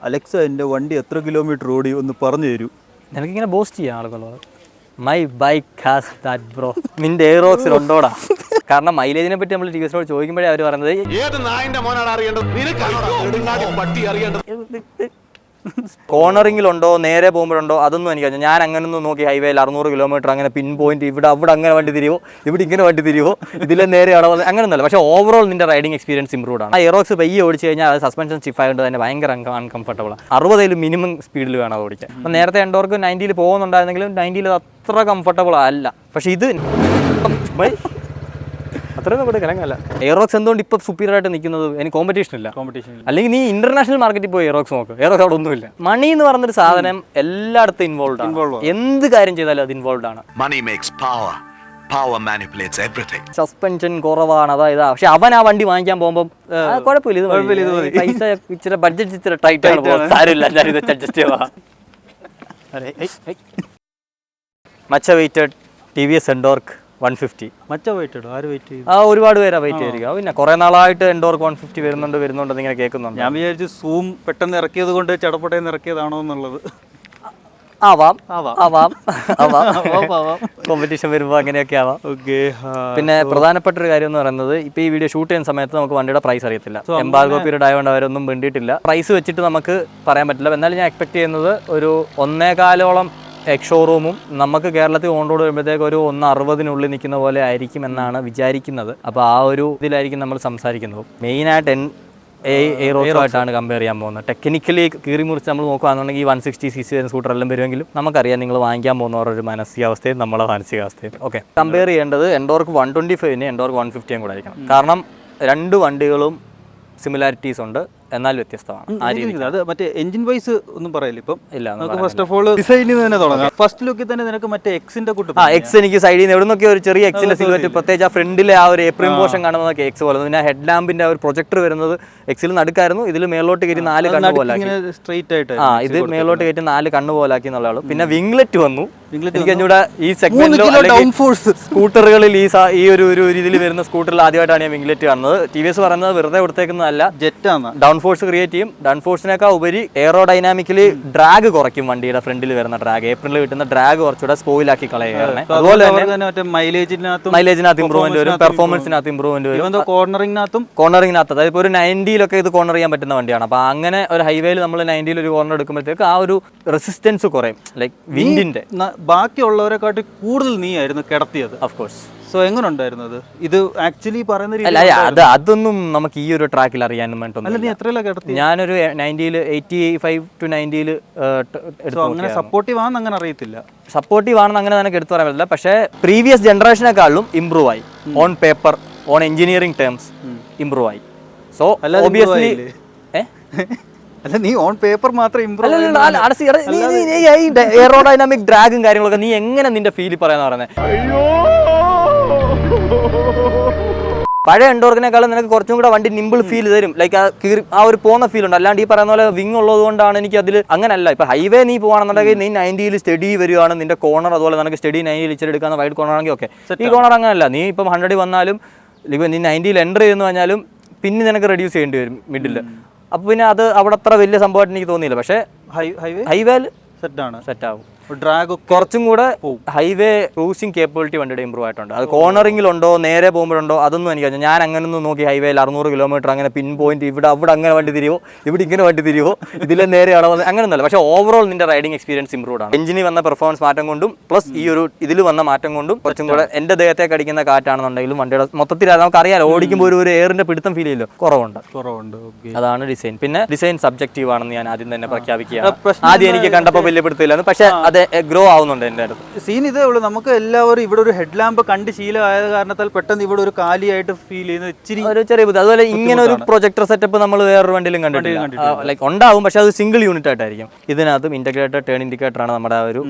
Alexa എൻ്റെ വണ്ടി എത്ര കിലോമീറ്റർ ഓടി ഒന്ന് പറഞ്ഞു തരൂ. നിനക്കിങ്ങനെ ബോസ്റ്റ് ചെയ്യാം ആളുകളോട്. My bike has that bro. നിന്റെ എയറോക്സിൽ ഉണ്ടോടാ? കാരണം മൈലേജിനെ പറ്റി നമ്മൾ ടിവിഎസിനോട് ചോദിക്കുമ്പോഴേ അവർ പറയുന്നത് ഏത് നായന്റെ മോനാണ് അറിയേണ്ടത്, നിനക്കാണോ പട്ടി അറിയേണ്ടത്. കോർണറിങ്ങിലുണ്ടോ നേരെ പോകുമ്പോഴുണ്ടോ അതൊന്നും എനിക്കറിയാം. ഞാൻ അങ്ങനൊന്നും നോക്കി ഹൈവേയിൽ 600 കിലോമീറ്റർ അങ്ങനെ പിൻ പോയിന്റ് ഇവിടെ അവിടെ അങ്ങനെ വണ്ടി തിരിയോ, ഇവിടെ ഇങ്ങനെ വണ്ടി തിരിയോ, ഇതിലെ നേരെയാണോ അങ്ങനെയൊന്നുമല്ല. പക്ഷേ ഓവറോൾ നിന്റെ റൈഡിംഗ് എക്സ്പീരിയൻസ് ഇമ്പ്രൂവ് ആണ്. ആ എയറോക്സ് പയ്യെ ഓടിച്ച് കഴിഞ്ഞാൽ അത് സസ്പെൻഷൻ സ്റ്റിഫ് ആയതുകൊണ്ട് തന്നെ ഭയങ്കര അൺകംഫർട്ടബിൾ ആണ്. 60 മിനിമം സ്പീഡിൽ വേണം അത് ഓടിക്കാൻ. അപ്പം നേരത്തെ എൻഡോർക്ക് 90 പോകുന്നുണ്ടായിരുന്നെങ്കിലും 90 അത്ര കംഫർട്ടബിൾ അല്ല. പക്ഷേ ഇത് അത്രയൊന്നും കൂടെ കിളങ്ങല്ല. എയറോക്സ് എന്തുകൊണ്ട് ഇപ്പം സുപ്പീരിയർ ആയിട്ട് നിൽക്കുന്നത്? എനിക്ക് കോമ്പറ്റീഷൻ ഇല്ല. അല്ലെങ്കിൽ നീ ഇന്റർനാഷണൽ മാർക്കറ്റിൽ പോയി എയറോക്സ് നോക്ക്, എയറോക്സ് അവിടെ ഒന്നുമില്ല. മണി എന്ന് പറഞ്ഞൊരു സാധനം എല്ലായിടത്തും ഇൻവോൾവ് ആണ്. എന്ത് കാര്യം ചെയ്താലും അത് ഇൻവോൾവ് ആണ്. Money makes power. Power manipulates everything. Suspension കുറവാണ്, അതായത്. പക്ഷെ അവൻ ആ വണ്ടി വാങ്ങിക്കാൻ പോകുമ്പോൾ കുഴപ്പമില്ല, പൈസ ഇച്ചിരി ബഡ്ജറ്റ് ഇച്ചിരി ടൈറ്റ് ആണ്, സാരമില്ല, ഞാനിത് അഡ്ജസ്റ്റ് ചെയ്യാം. മച്ച വെയിറ്റഡ് TVS എൻഡോർക്ക് 150. ഒരുപാട് പേരാ വെയിറ്റ് ചെയ്തിരിക്കുക. പിന്നെ കുറെ നാളായിട്ട് എൻഡോർക്ക് 150 വരുന്നുണ്ടെന്ന് ഇങ്ങനെ കേൾക്കുന്നുണ്ട്. ഞാൻ വിചാരിച്ചു സൂം പെട്ടെന്ന് ഇറക്കിയത് കൊണ്ട് ചടപട്ടയെന്ന് ഇറക്കിയതാണോ എന്നുള്ളത്. ആവാം. കോമ്പറ്റീഷൻ വരുമ്പോൾ അങ്ങനെയൊക്കെ ആവാം. പിന്നെ പ്രധാനപ്പെട്ട ഒരു കാര്യം എന്ന് പറയുന്നത്, ഇപ്പൊ ഈ വീഡിയോ ഷൂട്ട് ചെയ്യുന്ന സമയത്ത് നമുക്ക് വണ്ടിയുടെ പ്രൈസ് അറിയത്തില്ല. എംബാർഗോ പീരീഡ് ആയതുകൊണ്ട് അവരൊന്നും വേണ്ടിയിട്ടില്ല. പ്രൈസ് വെച്ചിട്ട് നമുക്ക് പറയാൻ പറ്റില്ല. എന്നാലും ഞാൻ എക്സ്പെക്ട് ചെയ്യുന്നത് ഒരു 1.25 എക്സ് ഷോറൂമും നമുക്ക് കേരളത്തിൽ ഓൺ റോഡ് വരുമ്പോഴത്തേക്ക് ഒരു 160 നിൽക്കുന്ന പോലെ ആയിരിക്കും എന്നാണ് വിചാരിക്കുന്നത്. അപ്പോൾ ആ ഒരു ഇതിലായിരിക്കും നമ്മൾ സംസാരിക്കുന്നത്. മെയിനായിട്ട് എയറോക്സുമായിട്ടാണ് കമ്പയർ ചെയ്യാൻ പോകുന്നത്. ടെക്നിക്കലി കീറി മുറിച്ച് നമ്മൾ നോക്കുകയാണെന്നുണ്ടെങ്കിൽ 160cc വരുന്ന സ്കൂട്ടർ എല്ലാം വരുമെങ്കിലും നമുക്കറിയാം നിങ്ങൾ വാങ്ങിക്കാൻ പോകുന്നവരുടെ ഒരു മാനസികാവസ്ഥയും നമ്മളെ മാനസികാവസ്ഥയും. ഓക്കെ, കമ്പയർ ചെയ്യേണ്ടത് എൻഡോർക്ക് 125 എൻഡോർക്ക് 150 കൂടെ ആയിരിക്കണം. കാരണം രണ്ട് വണ്ടികളും സിമിലാരിറ്റീസ് ഉണ്ട്, എന്നാൽ വ്യത്യസ്തമാണ്. അത് മറ്റേ എഞ്ചിൻ വൈസ് ഒന്നും പറയില്ല ഇപ്പം. ഇല്ല, നമുക്ക് ഫസ്റ്റ് ഓഫ് ഓൾ ഡിസൈനിൽ തന്നെ തുടങ്ങാം. ഫസ്റ്റ് ലുക്കിൽ തന്നെ നിനക്ക് മറ്റേ എക്സിന്റെ എക്സ് എനിക്ക് സൈഡിൽ നിന്ന് എവിടെ നിന്നൊക്കെ ഒരു ചെറിയ എക്സിന്റെ സിൽവറ്റ്, പ്രത്യേകിച്ച് ആ ഫ്രണ്ടിലെ ആ ഒരു ഏപ്രിൽ പോർഷൻ കാണുന്നതൊക്കെ എക്സ് പോലെ. പിന്നെ ഹെഡ് ലാമ്പിന്റെ ആ ഒരു പ്രൊജക്ടർ വരുന്നത് എക്സിൽ നടുക്കായിരുന്നു, ഇതിൽ മേലോട്ട് കയറ്റി 4 കണ്ണ് പോലാക്കി. ഇത് മേലോട്ട് കയറ്റി 4 കണ്ണ് പോലാക്കി എന്നുള്ളതാണ്. പിന്നെ വിംഗ്ലെറ്റ് വന്നു. എനിക്ക് അഞ്ഞൂടെ ഈ സെഗ്മെന്റിൽ സ്കൂട്ടറുകളിൽ ഈ ഒരു ഇതിൽ വരുന്ന സ്കൂട്ടറിൽ ആദ്യമായിട്ടാണ് ഞാൻ വിംഗ്ലെറ്റ് കാണുന്നത്. TVS പറയുന്നത് വെറുതെ കൊടുത്തേക്കുന്നതല്ല, ജെറ്റാണ്. ഡൗൺ ഫോഴ്സ് ക്രിയേറ്റ് ചെയ്യും. ഡൗൺ ഫോഴ്സിനേക്കാൾ ഉപരി എയറോഡൈനാമിക്കലി ഡ്രാഗ് കുറയ്ക്കും. വണ്ടിയുടെ ഫ്രണ്ടിൽ വരുന്ന ഡ്രാഗ്, ഏപ്രിലിൽ കിട്ടുന്ന ഡ്രാഗ് കുറച്ചുകൂടെ സ്പോയിലാക്കി കളയുകയാണ്. അതുപോലെ തന്നെ മൈലേജിനകത്ത് ഇമ്പ്രൂവ്മെന്റ് വരും, പെർഫോമൻസിനകത്ത് ഇമ്പ്രൂവ്മെന്റ് വരും. കോർണറിംഗിനകത്ത് അതായത് ഇപ്പോൾ ഒരു 90 ഇത് കോർണർ ചെയ്യാൻ പറ്റുന്ന വണ്ടിയാണ്. അപ്പോൾ അങ്ങനെ ഒരു ഹൈവേയിൽ നമ്മൾ 90 ഒരു കോർണർ എടുക്കുമ്പോഴത്തേക്ക് ആ ഒരു റെസിസ്റ്റൻസ് കുറയും, ലൈക്ക് വിൻഡിന്റെ. ബാക്കിയുള്ളവരെക്കാട്ടി കൂടുതൽ നീ ആയിരുന്നു കിടത്തിയത്. Of course. സോ എങ്ങനെ ഉണ്ടായിരുന്നത് ഇത് ആക്ച്വലി പറയുന്ന? അതൊന്നും നമുക്ക് ഈ ഒരു ട്രാക്കിൽ അറിയാനും വേണ്ടി. ഞാനൊരു 85 to 90 അങ്ങനെ സപ്പോർട്ടീവ് ആണെന്ന് അങ്ങനെ അറിയത്തില്ല. സപ്പോർട്ടീവ് ആണെന്ന് അങ്ങനെ എനിക്ക് എടുത്തു പറയാൻ പറ്റില്ല. പക്ഷേ പ്രീവിയസ് ജനറേഷനെക്കാളും ഇമ്പ്രൂവ് ആയി. On paper, on engineering terms improve ആയി. സോ ഒബിയസ്ലി അല്ല, നീ ഓൺ പേപ്പർ മാത്രം എയറോഡൈനാമിക് ഡ്രാഗും കാര്യങ്ങളൊക്കെ നീ എങ്ങനെ നിന്റെ ഫീൽ പറയാന്ന് പറയുന്നത്? പഴയ എൻഡോർക്കിനേക്കാളും നിനക്ക് കുറച്ചും കൂടെ വണ്ടി നിമ്പിൾ ഫീൽ തരും. ലൈക്ക് ആ ഒരു പോകുന്ന ഫീൽ ഉണ്ട്. അല്ലാണ്ട് ഈ പറയുന്ന പോലെ വിങ് ഉള്ളത് കൊണ്ടാണ് എനിക്ക് അതിൽ അങ്ങനല്ല. ഇപ്പൊ ഹൈവേ നീ പോകുകയാണെന്നുണ്ടെങ്കിൽ നീ 90 സ്റ്റഡി വരികയാണ്, നിന്റെ കോർണർ അതുപോലെ നിനക്ക് സ്റ്റഡി 90 ഇച്ചിരി എടുക്കാവുന്ന വൈഡ് കോർണർ ആണെങ്കിൽ ഓക്കെ. ഈ കോർണർ അങ്ങനല്ല. നീ ഇപ്പം 100 വന്നാലും നീ 90 എൻ്റർ ചെയ്യുന്നു പറഞ്ഞാലും പിന്നെ നിനക്ക് റെഡ്യൂസ് ചെയ്യേണ്ടി വരും മിഡിൽ. അപ്പോൾ പിന്നെ അത് അവിടെ അത്ര വലിയ സംഭവമായിട്ട് എനിക്ക് തോന്നിയില്ല. പക്ഷേ ഹൈവേയിൽ സെറ്റാവും. ഡ്രാഗ് കുറച്ചും കൂടെ ഹൈവേ ക്രൂസിംഗ് കേപ്പബിലിറ്റി വണ്ടിയുടെ ഇമ്പ്രൂവ് ആയിട്ടുണ്ട്. അത് കോർണറിങ്ങിലുണ്ടോ നേരെ പോകുമ്പോഴുണ്ടോ അതൊന്നും എനിക്കറിയാം. ഞാൻ അങ്ങനൊന്നും നോക്കി ഹൈവേയിൽ 600 കിലോമീറ്റർ അങ്ങനെ പിൻ പോയിന്റ് ഇവിടെ അവിടെ അങ്ങനെ വണ്ടി തിരിയോ, ഇവിടെ ഇങ്ങനെ വണ്ടി തിരിയോ, ഇതിലെ നേരെയാണോ അങ്ങനെയൊന്നുമല്ല. പക്ഷേ ഓവറോൾ നിന്റെ റൈഡിംഗ് എക്സ്പീരിയൻസ് ഇമ്പ്രൂവ് ആണ്. എഞ്ചിനിൽ വന്ന പെർഫോമൻസ് മാറ്റം കൊണ്ടും പ്ലസ് ഈ ഒരു ഇതിൽ വന്ന മാറ്റം കൊണ്ടും കുറച്ചും കൂടെ എൻ്റെ ദേഹത്തേക്ക് അടിക്കുന്ന കാറ്റാണെന്നുണ്ടെങ്കിലും വണ്ടിയുടെ മൊത്തത്തിൽ നമുക്കറിയാലോ, ഓടിക്കുമ്പോൾ ഒരു എയറിന്റെ പിടുത്തം ഫീൽ ചെയ്യല്ലോ, കുറവുണ്ട്. അതാണ് ഡിസൈൻ. പിന്നെ ഡിസൈൻ സബ്ജക്റ്റീവ് ആണെന്ന് ഞാൻ ആദ്യം തന്നെ പ്രഖ്യാപിക്കുകയാണ്. ആദ്യം എനിക്ക് കണ്ടപ്പോൾ വലിയ പിടുത്തില്ലായിരുന്നു, പക്ഷേ അത് ഗ്രോ ആവുന്നുണ്ട്. എൻ്റെ അടുത്ത് സീൻ ഇതേ ഉള്ളൂ. നമുക്ക് എല്ലാവരും ഇവിടെ ഒരു ഹെഡ് ലാമ്പ് കണ്ട് ശീലമായത് കാരണത്താൽ പെട്ടെന്ന് ഇവിടെ ഒരു കാലിയായിട്ട് ഫീൽ ചെയ്യുന്ന ഇച്ചിരി ഒരു ചെറിയ ബുദ്ധി. അതുപോലെ ഇങ്ങനെ ഒരു പ്രൊജക്ടർ സെറ്റപ്പ് നമ്മൾ വേറൊരു വണ്ടിയിലും കണ്ടിട്ടില്ല. ലൈക്ക് ഉണ്ടാവും, പക്ഷെ അത് സിംഗിൾ യൂണിറ്റ് ആയിട്ടായിരിക്കും. ഇതിനകത്തും ഇന്റഗ്രേറ്റഡ് ടേൺ ഇൻഡിക്കേറ്റർ ആണ് നമ്മുടെ ഒരു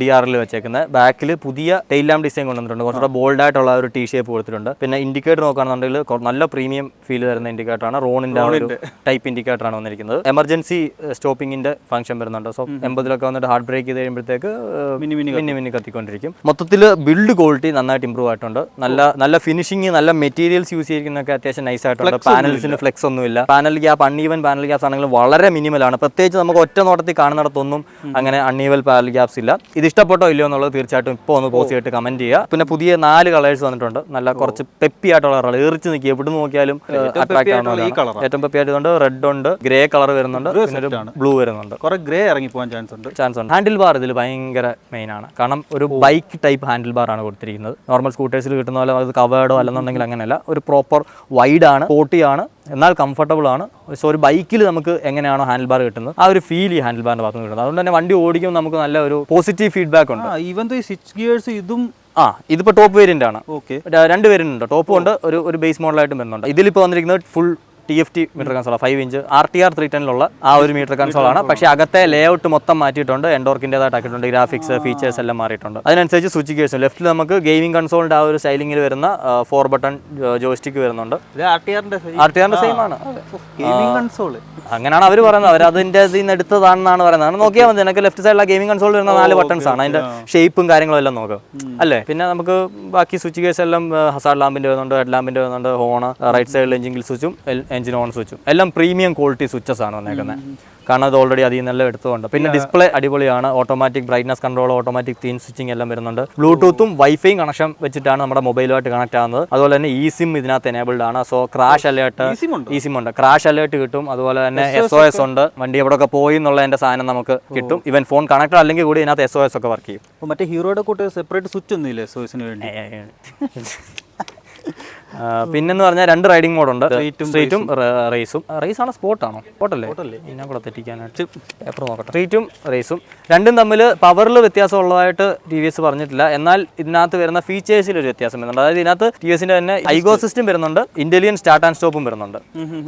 DRL വെച്ചേക്കുന്നത്. ബാക്കിൽ പുതിയ ടെയിൽ ലാമ്പ് ഡിസൈൻ കൊണ്ടുവന്നിട്ടുണ്ട്. കുറച്ചുകൂടെ ബോൾഡ് ആയിട്ടുള്ള ഒരു T ഷേപ്പ് കൊടുത്തിട്ടുണ്ട്. പിന്നെ ഇൻഡിക്കേറ്റർ നോക്കുകയാണെന്നുണ്ടെങ്കിൽ നല്ല പ്രീമിയം ഫീൽ തരുന്ന ഇൻഡിക്കേറ്റർ ആണ്. റോണിന്റെ ഒരു ടൈപ്പ് ഇൻഡിക്കേറ്റർ ആണ് വന്നിരിക്കുന്നത്. എമർജൻസി സ്റ്റോപ്പിംഗിന്റെ ഫംഗ്ഷൻ വരുന്നുണ്ട്. സോ 80 വന്നിട്ട് ഹാർഡ് ബ്രേക്ക് ചെയ്ത് കഴിയുമ്പോൾ കഴിയുമ്പോഴത്തേക്ക് മിന്നി കത്തിക്കൊണ്ടിരിക്കും. മൊത്തത്തിൽ ബിൽഡ് ക്വാളിറ്റി നന്നായിട്ട് ഇമ്പ്രൂവ് ആയിട്ടുണ്ട്. നല്ല ഫിനിഷിങ്, നല്ല മെറ്റീരിയൽസ് യൂസ് ചെയ്തിരിക്കുന്നതൊക്കെ അത്യാവശ്യം നൈസ് ആയിട്ടുണ്ട്. പാനൽസിന് ഫ്ലെക്സ് ഒന്നുമില്ല. Panel gap, uneven panel gaps ആണെങ്കിലും വളരെ മിനിമലാണ്. പ്രത്യേകിച്ച് നമുക്ക് ഒറ്റ നോട്ടത്തിൽ കാണുന്നിടത്തൊന്നും അങ്ങനെ അൺഈവൽ പാനൽ ഗ്യാപ്സ് ഇല്ല. ഇത് ഇഷ്ടപ്പെട്ടോ ഇല്ലയോ എന്നുള്ളത് തീർച്ചയായിട്ടും ഇപ്പോൾ ഒന്ന് പോസ്റ്റ് ചെയ്തിട്ട് കമന്റ് ചെയ്യുക. പിന്നെ പുതിയ 4 കളേഴ്സ് വന്നിട്ടുണ്ട്. നല്ല കുറച്ച് പെപ്പി ആയിട്ടുള്ള കളർ, ഏറിച്ച് നിൽക്കുക, എവിടെ നോക്കിയാലും അട്രാക്ട് ആവുന്ന ഏറ്റവും പെപ്പി ആയതുകൊണ്ട് റെഡ് ഉണ്ട്, ഗ്രേ കളർ വരുന്നുണ്ട്, പിന്നെ ഒരു ബ്ലൂ വരുന്നുണ്ട്. ഗ്രേ ഇറങ്ങി പോകാൻ ചാൻസ് ഉണ്ട്. ഹാൻഡിൽ ബാർ ഇതിൽ ഭയങ്കര മെയിൻ ആണ്. കാരണം ഒരു ബൈക്ക് ടൈപ്പ് ഹാൻഡിൽ ബാർ ആണ് കൊടുത്തിരിക്കുന്നത്. നോർമൽ സ്കൂട്ടേഴ്സിൽ കിട്ടുന്ന പോലെ അത് കവേർഡോ അല്ലെന്നുണ്ടെങ്കിൽ അങ്ങനെയല്ല, ഒരു പ്രോപ്പർ വൈഡ് ആണ്, സ്പോർട്ടിയാണ്, എന്നാൽ കംഫർട്ടബിൾ ആണ്. സോ ഒരു ബൈക്കിൽ നമുക്ക് എങ്ങനെയാണോ ഹാൻഡിൽ ബാർ കിട്ടുന്നത് ആ ഒരു ഫീൽ ഈ ഹാൻഡിൽ ബാറിന്റെ ഭാഗത്ത് കിട്ടുന്നത്. അതുകൊണ്ട് തന്നെ വണ്ടി ഓടിക്കുമ്പോൾ നമുക്ക് നല്ല ഒരു പോസിറ്റീവ് ഫീഡ്ബാക്ക് ഉണ്ട്. ഈവൻ ഈ സ്വിച്ച് ഗിയേഴ്സ് ഇതും ഇതിപ്പോ ടോപ്പ് വേരിയന്റ് ആണ്. 2 വേരിയന്റ് ഉണ്ട്. ടോപ്പും ഉണ്ട്, ഒരു ബേസ് മോഡലായിട്ടും വരുന്നുണ്ട്. ഇതിലിപ്പോൾ വന്നിരിക്കുന്നത് full TFT metre console 5 inch RTR 310 ആ ഒരു മീറ്റർ കൺസോൾ ആണ്. പക്ഷേ അകത്തെ ലേഔട്ട് മൊത്തം മാറ്റിയിട്ടുണ്ട്. എൻഡോർക്കിൻ്റെതായിട്ട് ആക്കിയിട്ടുണ്ട്. ഗ്രാഫിക്സ്, ഫീച്ചേഴ്സ് എല്ലാം മാറിയിട്ടുണ്ട്. അതിനനുസരിച്ച് സ്വിച്ച് ഗിയേഴ്സും ലെഫ്റ്റിൽ നമുക്ക് ഗെയിമിംഗ് കൺസോളിന്റെ ആ ഒരു സ്റ്റൈലിംഗിൽ വരുന്ന 4 ബട്ടൺ ജോയ്സ്റ്റിക്ക് വരുന്നുണ്ട്. RTR സെയിം ആണ്. അങ്ങനെയാണ് അവർ പറയുന്നത്. അവർ അതിൻ്റെ ഇതിന് എടുത്തതാണെന്നാണ് പറയുന്നത്. നോക്കിയാൽ മതി, എനിക്ക് ലെഫ്റ്റ് സൈഡിലെ ഗെയിമിംഗ് കൺസോളിൽ വരുന്ന 4 ബട്ടൺസ് ആണ്. അതിന്റെ ഷേപ്പും കാര്യങ്ങളും എല്ലാം നോക്കുക അല്ലേ. പിന്നെ നമുക്ക് ബാക്കി സ്വിച്ച് ഗിയേഴ്സ് എല്ലാം ഹസാർഡ് ലാമ്പിന്റെ വരുന്നുണ്ട്, ഹെഡ് ലാമ്പിന്റെ വരുന്നുണ്ട്, ഹോൺ, റൈറ്റ് സൈഡിൽ എഞ്ചിൻ സ്വിച്ചും എഞ്ചിൻ ഓൺ സ്വിച്ചും എല്ലാം പ്രീമിയം ക്വാളിറ്റി സ്വിച്ചസ് ആണ് വന്നേക്കുന്നത്. കാരണം അത് ഓൾറെഡി അതിൽ നിന്നെല്ലാം എടുത്തുകൊണ്ട്. പിന്നെ ഡിസ്പ്ലേ അടിപൊളിയാണ്. Automatic brightness control, automatic theme switching എല്ലാം വരുന്നുണ്ട്. ബ്ലൂടൂത്തും വൈഫൈയും കണക്ഷൻ വെച്ചിട്ടാണ് നമ്മുടെ മൊബൈലുമായിട്ട് കണക്ട് ആവുന്നത്. അതുപോലെ തന്നെ eSIM ഇതിനകത്ത് എനേബിൾഡ് ആണ്. സോ ക്രാഷ് അലേർട്ട്, eSIM ഉണ്ട്, ക്രാഷ് അലേർട്ട് കിട്ടും. അതുപോലെ തന്നെ SOS ഉണ്ട്. വണ്ടി എവിടെയൊക്കെ പോയി എന്നുള്ളതിന്റെ സാധനം നമുക്ക് കിട്ടും. ഇവൻ ഫോൺ കണക്ട് അല്ലെങ്കിൽ കൂടി ഇതിനകത്ത് SOS ഒക്കെ വർക്ക് ചെയ്യും. മറ്റേ ഹീറോയുടെ കൂട്ട് സെപ്പറേറ്റ് സ്വിച്ച് ഒന്നും ഇല്ലേ SOSന് വേണ്ടി? പിന്നെന്ന് പറഞ്ഞാൽ 2 റൈഡിംഗ് മോഡുണ്ട്, സ്ട്രീറ്റും റേസും. റേസാണോ സ്പോർട്ടാണോ? സ്പോർട്ടല്ലേ, ഞാൻ കൂടെ തെറ്റിക്കാനായിട്ട് പേപ്പർ നോക്കട്ടെ. സ്ട്രീറ്റും റേസും രണ്ടും തമ്മിൽ പവറിൽ വ്യത്യാസമുള്ളതായിട്ട് TVS പറഞ്ഞിട്ടില്ല. എന്നാൽ ഇതിനകത്ത് വരുന്ന ഫീച്ചേഴ്സിൽ ഒരു വ്യത്യാസം വരുന്നുണ്ട്. അതായത് ഇതിനകത്ത് TVSന്റെ തന്നെ ഐഗോ സിസ്റ്റം വരുന്നുണ്ട്, ഇന്റലിജന്റ് സ്റ്റാർട്ട് ആൻഡ് സ്റ്റോപ്പും വരുന്നുണ്ട്.